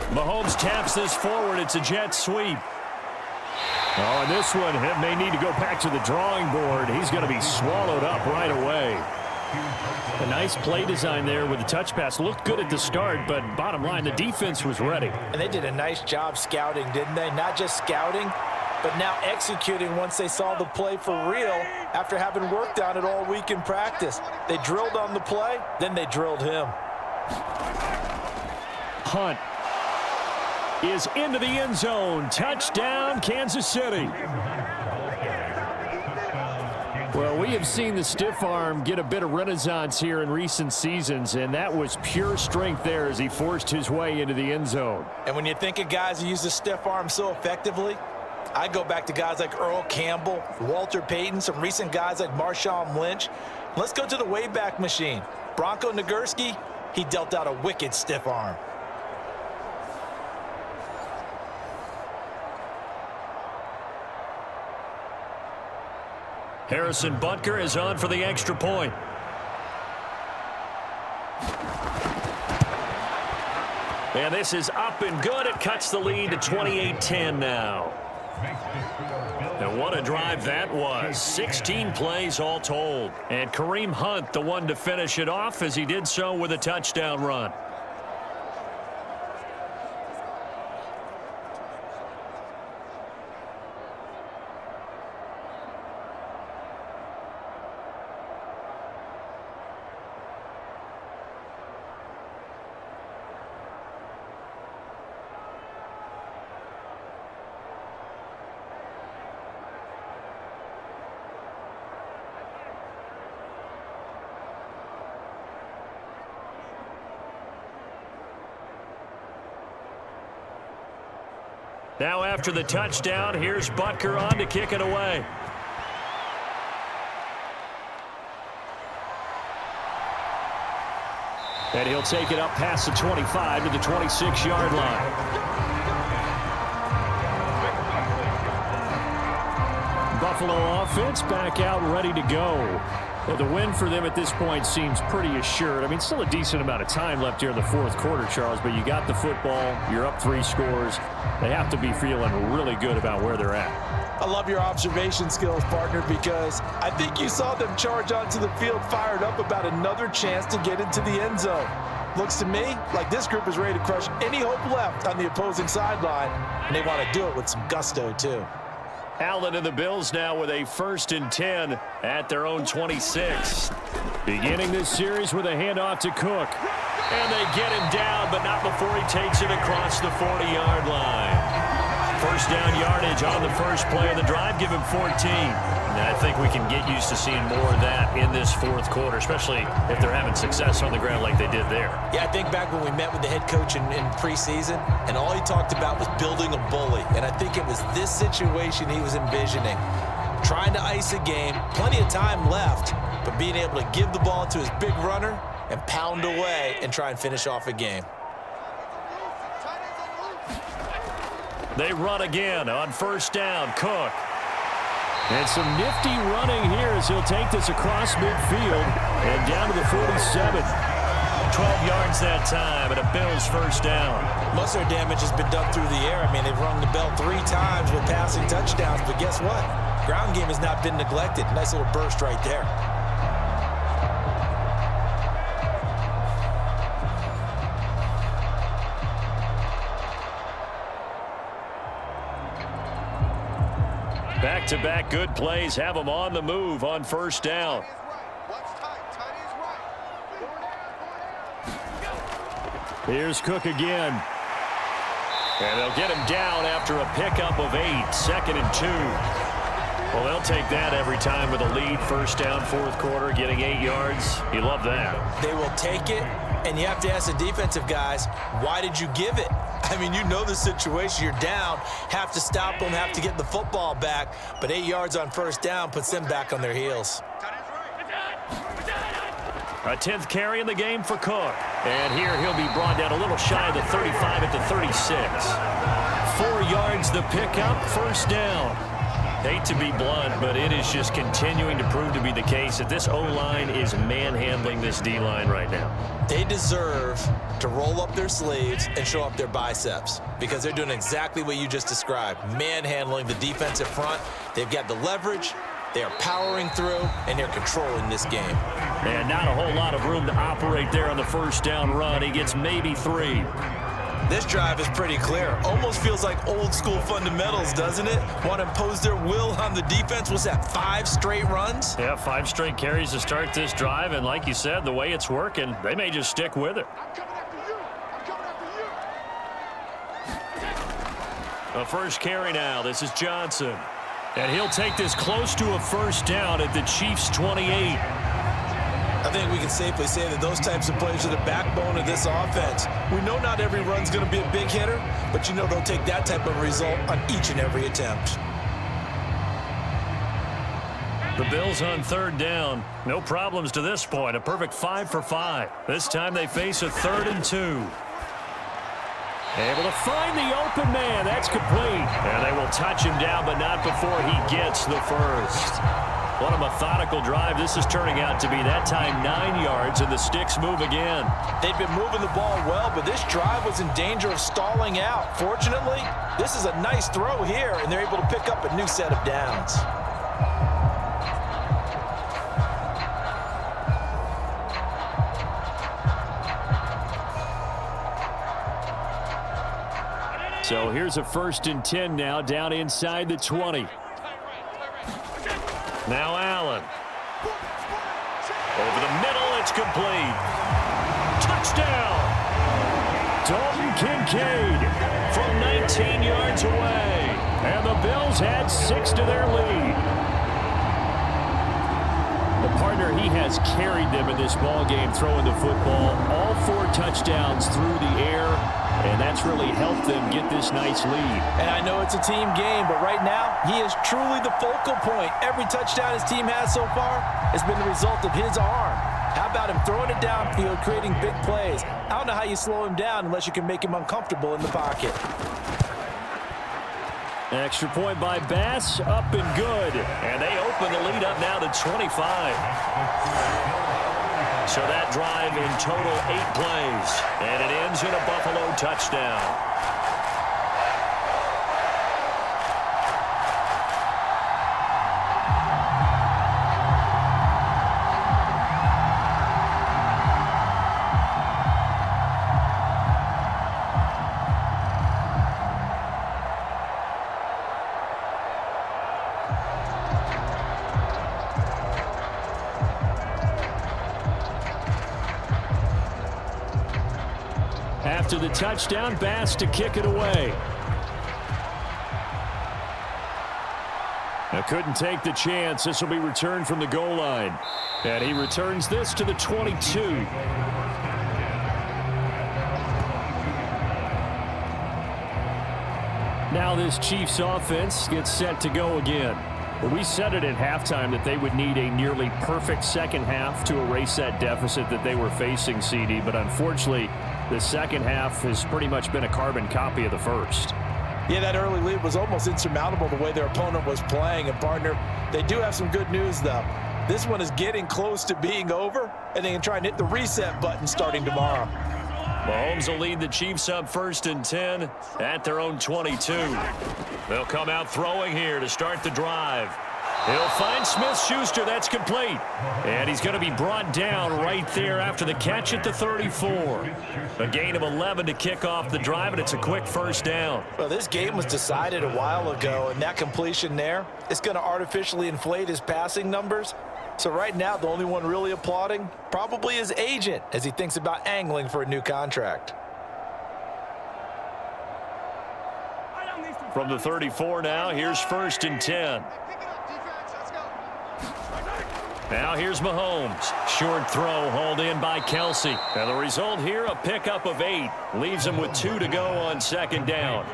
Mahomes taps this forward. It's a jet sweep. Oh, and this one may need to go back to the drawing board. He's going to be swallowed up right away. A nice play design there with the touch pass. Looked good at the start, but bottom line, the defense was ready. And they did a nice job scouting, didn't they? Not just scouting, but now executing once they saw the play for real after having worked on it all week in practice. They drilled on the play, then they drilled him. Hunt is into the end zone. Touchdown, Kansas City. Well, we have seen the stiff arm get a bit of renaissance here in recent seasons, and that was pure strength there as he forced his way into the end zone. And when you think of guys who use the stiff arm so effectively, I go back to guys like Earl Campbell, Walter Payton, some recent guys like Marshawn Lynch. Let's go to the Wayback Machine. Bronco Nagurski, he dealt out a wicked stiff arm. Harrison Butker is on for the extra point. And this is up and good. It cuts the lead to 28-10 now. And what a drive that was. 16 plays all told. And Kareem Hunt, the one to finish it off as he did so with a touchdown run. Now after the touchdown, here's Butker on to kick it away. And he'll take it up past the 25 to the 26-yard line. Buffalo offense back out ready to go. Well, the win for them at this point seems pretty assured. I mean, still a decent amount of time left here in the fourth quarter, Charles, but you got the football, you're up 3 scores. They have to be feeling really good about where they're at. I love your observation skills, partner, because I think you saw them charge onto the field fired up about another chance to get into the end zone. Looks to me like this group is ready to crush any hope left on the opposing sideline, and they want to do it with some gusto, too. Allen and the Bills now with a 1st and 10 at their own 26. Beginning this series with a handoff to Cook. And they get him down, but not before he takes it across the 40-yard line. First down yardage on the first play of the drive. Give him 14. And I think we can get used to seeing more of that in this fourth quarter, especially if they're having success on the ground like they did there. Yeah, I think back when we met with the head coach in preseason, and all he talked about was building a bully. And I think it was this situation he was envisioning. Trying to ice a game, plenty of time left, but being able to give the ball to his big runner and pound away and try and finish off a game. They run again on first down. Cook. And some nifty running here as he'll take this across midfield and down to the 47. 12 yards that time and a Bills first down. Most of their damage has been done through the air. I mean, they've rung the bell 3 times with passing touchdowns, but guess what? Ground game has not been neglected. Nice little burst right there. Back-to-back good plays have them on the move on first down. Here's Cook again. And they'll get him down after a pickup of 8. 2nd and 2. Well, they'll take that every time with a lead. First down, fourth quarter, getting 8 yards. You love that. They will take it, and you have to ask the defensive guys, why did you give it? I mean, you know the situation. You're down, have to stop them, have to get the football back, but 8 yards on first down puts them back on their heels. A 10th carry in the game for Cook. And here he'll be brought down a little shy of the 35 at the 36. 4 yards the pickup, first down. Hate to be blunt, but it is just continuing to prove to be the case that this O-line is manhandling this D-line right now. They deserve to roll up their sleeves and show up their biceps because they're doing exactly what you just described, manhandling the defensive front. They've got the leverage, they are powering through, and they're controlling this game. And not a whole lot of room to operate there on the first down run. He gets maybe 3. This drive is pretty clear. Almost feels like old school fundamentals, doesn't it? Want to impose their will on the defense. What's that, 5 straight runs? Yeah, 5 straight carries to start this drive. And like you said, the way it's working, they may just stick with it. A first carry now. This is Johnson. And he'll take this close to a first down at the Chiefs' 28. I think we can safely say that those types of plays are the backbone of this offense. We know not every run's going to be a big hitter, but you know they'll take that type of result on each and every attempt. The Bills on third down. No problems to this point. A perfect 5 for 5. This time they face a 3rd and 2. Able to find the open man. That's complete. And they will touch him down, but not before he gets the first. What a methodical drive this is turning out to be. That time 9 yards, and the sticks move again. They've been moving the ball well, but this drive was in danger of stalling out. Fortunately, this is a nice throw here, and they're able to pick up a new set of downs. So here's a 1st and 10 now, down inside the 20. Now Allen. Over the middle, it's complete. Touchdown! Dalton Kincaid from 19 yards away. And the Bills add 6 to their lead. The partner, he has carried them in this ballgame throwing the football. All 4 touchdowns through the air. And that's really helped them get this nice lead. And I know it's a team game, but right now, he is truly the focal point. Every touchdown his team has so far has been the result of his arm. How about him throwing it downfield, creating big plays? I don't know how you slow him down unless you can make him uncomfortable in the pocket. Extra point by Bass, up and good. And they open the lead up now to 25. So that drive in total 8 plays, and it ends in a Buffalo touchdown. After the touchdown, Bass to kick it away. Now couldn't take the chance. This will be returned from the goal line. And he returns this to the 22. Now this Chiefs offense gets set to go again. Well, we said it at halftime that they would need a nearly perfect second half to erase that deficit that they were facing, CD. But unfortunately, the second half has pretty much been a carbon copy of the first. Yeah, that early lead was almost insurmountable the way their opponent was playing. And, partner, they do have some good news, though. This one is getting close to being over, and they can try and hit the reset button starting tomorrow. Mahomes will lead the Chiefs up 1st and 10 at their own 22. They'll come out throwing here to start the drive. He'll find Smith-Schuster. That's complete. And he's going to be brought down right there after the catch at the 34. A gain of 11 to kick off the drive, and it's a quick first down. Well, this game was decided a while ago, and that completion there is going to artificially inflate his passing numbers. So right now, the only one really applauding probably his agent as he thinks about angling for a new contract. From the 34 now, here's 1st and 10. Now here's Mahomes. Short throw hauled in by Kelsey. And the result here, a pickup of 8. Leaves him with 2 to go on second down.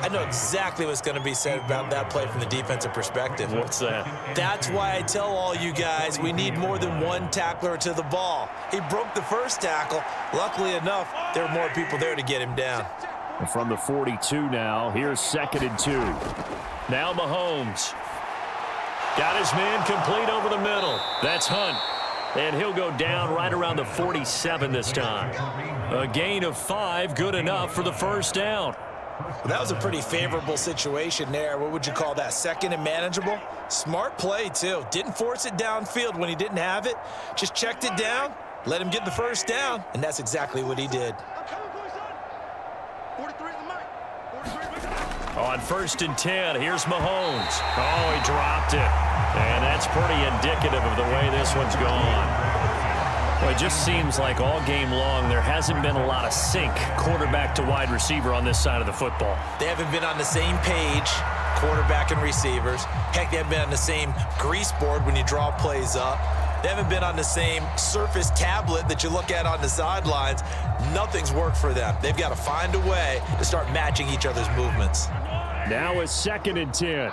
I know exactly what's going to be said about that play from the defensive perspective. What's that? That's why I tell all you guys we need more than one tackler to the ball. He broke the first tackle. Luckily enough, there were more people there to get him down. And from the 42 now, here's 2nd and 2. Now Mahomes. Got his man complete over the middle. That's Hunt. And he'll go down right around the 47 this time. A gain of 5, good enough for the first down. Well, that was a pretty favorable situation there. What would you call that? 2nd and manageable? Smart play, too. Didn't force it downfield when he didn't have it. Just checked it down, let him get the first down, and that's exactly what he did. On 1st and 10, here's Mahomes. Oh, he dropped it. And that's pretty indicative of the way this one's gone. Well, it just seems like all game long there hasn't been a lot of sync quarterback to wide receiver on this side of the football. They haven't been on the same page, quarterback and receivers. Heck, they haven't been on the same grease board when you draw plays up. They haven't been on the same Surface tablet that you look at on the sidelines. Nothing's worked for them. They've got to find a way to start matching each other's movements. Now it's 2nd and 10.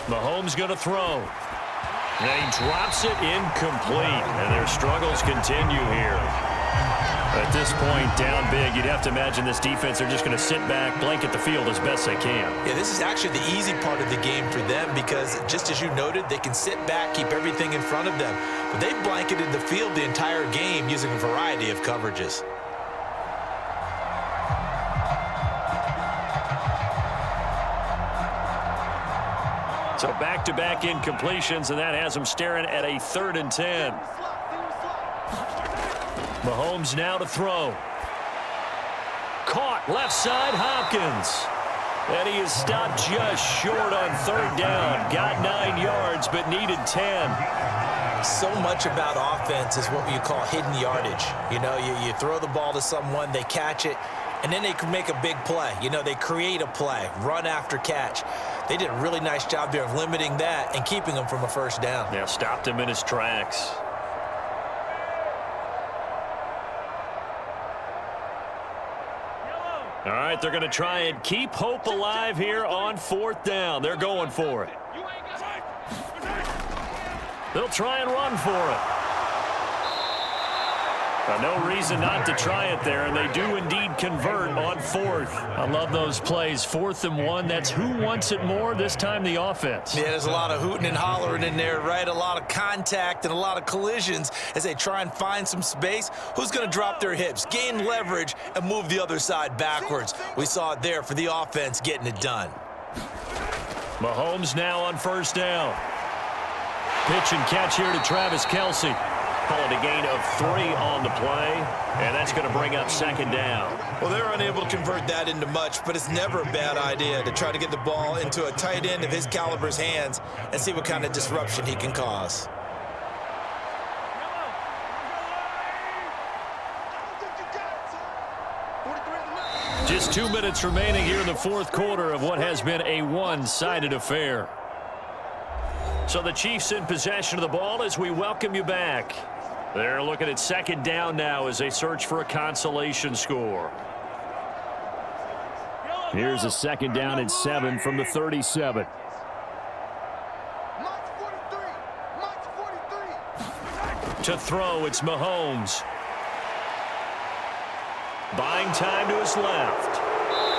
Mahomes going to throw. And he drops it incomplete. And their struggles continue here. At this point, down big, you'd have to imagine this defense, they're just going to sit back, blanket the field as best they can. Yeah, this is actually the easy part of the game for them because, just as you noted, they can sit back, keep everything in front of them. But they've blanketed the field the entire game using a variety of coverages. So back-to-back incompletions, and that has them staring at a 3rd and 10. Mahomes now to throw. Caught left side, Hopkins. And he is stopped just short on 3rd down. Got 9 yards, but needed 10. So much about offense is what you call hidden yardage. You know, you throw the ball to someone, they catch it, and then they can make a big play. You know, they create a play, run after catch. They did a really nice job there of limiting that and keeping him from a first down. Yeah, stopped him in his tracks. All right, they're going to try and keep hope alive here on 4th down. They're going for it. They'll try and run for it. No reason not to try it there, and they do indeed convert on 4th. I love those plays. 4th and 1, that's who wants it more, this time the offense. Yeah, there's a lot of hooting and hollering in there, right? A lot of contact and a lot of collisions as they try and find some space. Who's going to drop their hips, gain leverage, and move the other side backwards? We saw it there for the offense getting it done. Mahomes now on 1st down. Pitch and catch here to Travis Kelsey. Call it a gain of 3 on the play, and that's going to bring up 2nd down. Well, they're unable to convert that into much, but it's never a bad idea to try to get the ball into a tight end of his caliber's hands and see what kind of disruption he can cause. Just 2 minutes remaining here in the 4th quarter of what has been a one-sided affair. So the Chiefs in possession of the ball as we welcome you back. They're looking at 2nd down now as they search for a consolation score. Here's a 2nd down and 7 from the 37. To throw, it's Mahomes. Buying time to his left.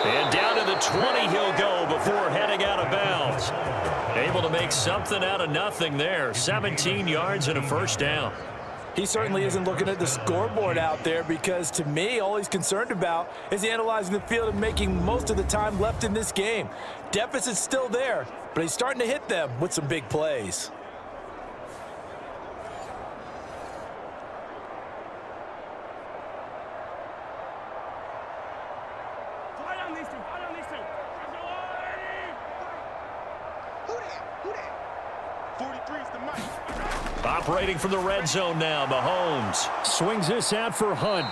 And down to the 20 he'll go before heading out of bounds. Able to make something out of nothing there. 17 yards and a first down. He certainly isn't looking at the scoreboard out there because, to me, all he's concerned about is analyzing the field and making most of the time left in this game. Deficit's still there, but he's starting to hit them with some big plays. Operating from the red zone now, Mahomes swings this out for Hunt.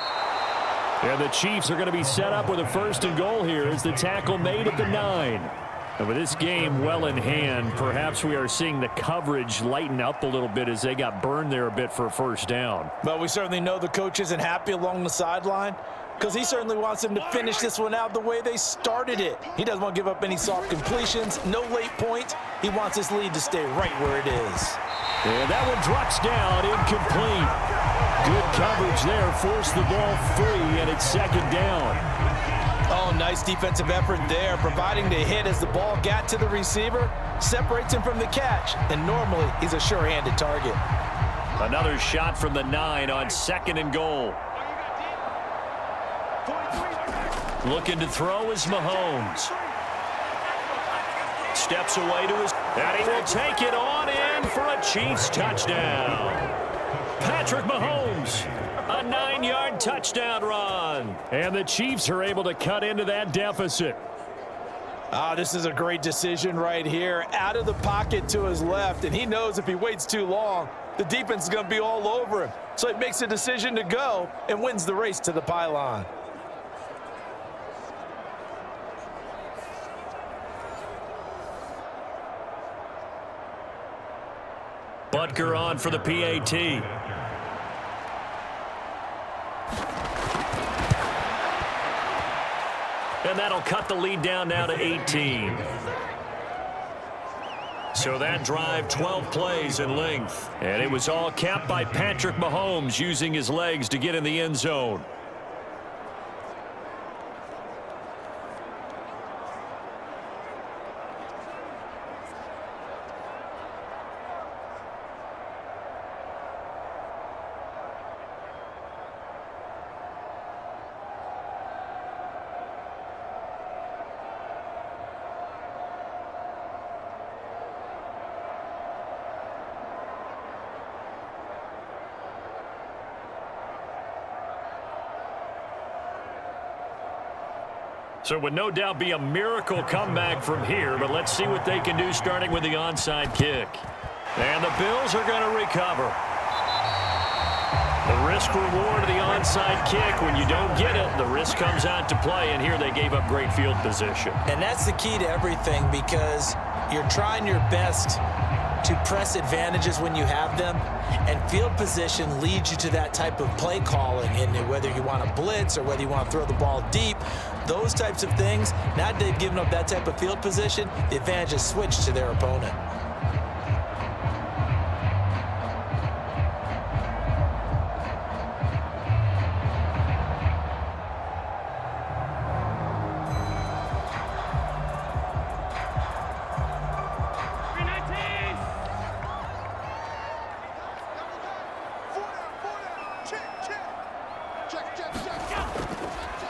And the Chiefs are going to be set up with a 1st and goal here as the tackle made at the 9. And with this game well in hand, perhaps we are seeing the coverage lighten up a little bit as they got burned there a bit for a first down. But we certainly know the coach isn't happy along the sideline because he certainly wants them to finish this one out the way they started it. He doesn't want to give up any soft completions, no late points. He wants this lead to stay right where it is. And that one drops down, incomplete. Good coverage there, forced the ball free, and it's second down. Oh, nice defensive effort there, providing the hit as the ball got to the receiver, separates him from the catch, and normally he's a sure-handed target. Another shot from the 9 on 2nd and goal. Looking to throw is Mahomes. Steps away to his, and he will take it on in for a Chiefs touchdown. Patrick Mahomes, a 9-yard touchdown run. And the Chiefs are able to cut into that deficit. This is a great decision right here. Out of the pocket to his left, and he knows if he waits too long, the defense is going to be all over him. So he makes a decision to go and wins the race to the pylon. Butker on for the PAT. And that'll cut the lead down now to 18. So that drive, 12 plays in length. And it was all capped by Patrick Mahomes using his legs to get in the end zone. So it would no doubt be a miracle comeback from here, but let's see what they can do starting with the onside kick. And the Bills are going to recover. The risk reward of the onside kick, when you don't get it, the risk comes out to play, and here they gave up great field position. And that's the key to everything, because you're trying your best to press advantages when you have them, and field position leads you to that type of play calling, and whether you want to blitz or whether you want to throw the ball deep, those types of things. Now that they've given up that type of field position, the advantage is switched to their opponent.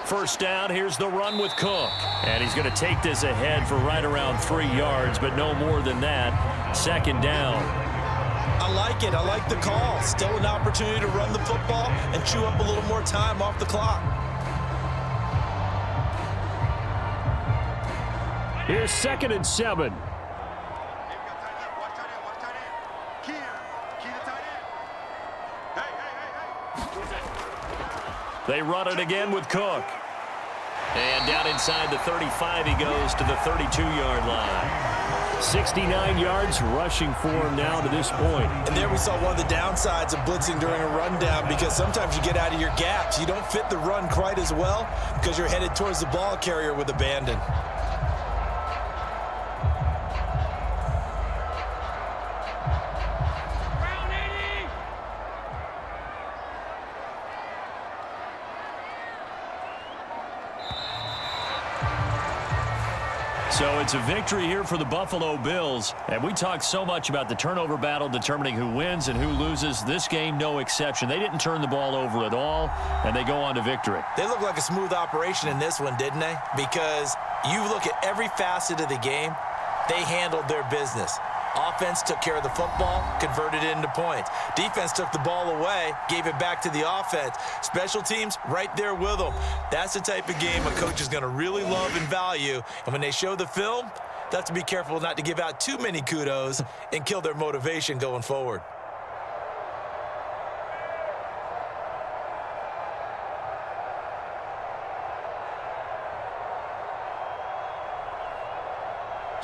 First down, here's the run with Cook. And he's going to take this ahead for right around 3 yards, but no more than that. Second down. I like it. I like the call. Still an opportunity to run the football and chew up a little more time off the clock. Here's 2nd and 7. They run it again with Cook. And down inside the 35, he goes to the 32-yard line. 69 yards rushing for him now to this point. And there we saw one of the downsides of blitzing during a rundown, because sometimes you get out of your gaps. You don't fit the run quite as well because you're headed towards the ball carrier with abandon. So it's a victory here for the Buffalo Bills. And we talked so much about the turnover battle determining who wins and who loses. This game, no exception. They didn't turn the ball over at all, and they go on to victory. They look like a smooth operation in this one, didn't they? Because you look at every facet of the game, they handled their business. Offense took care of the football, converted it into points. Defense took the ball away, gave it back to the offense. Special teams, right there with them. That's the type of game a coach is going to really love and value. And when they show the film, they have to be careful not to give out too many kudos and kill their motivation going forward.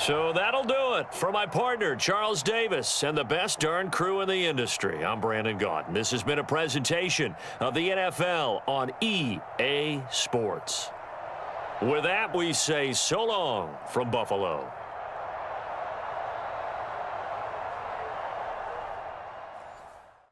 So that'll do it. For my partner, Charles Davis, and the best darn crew in the industry, I'm Brandon Gaudin. This has been a presentation of the NFL on EA Sports. With that, we say so long from Buffalo.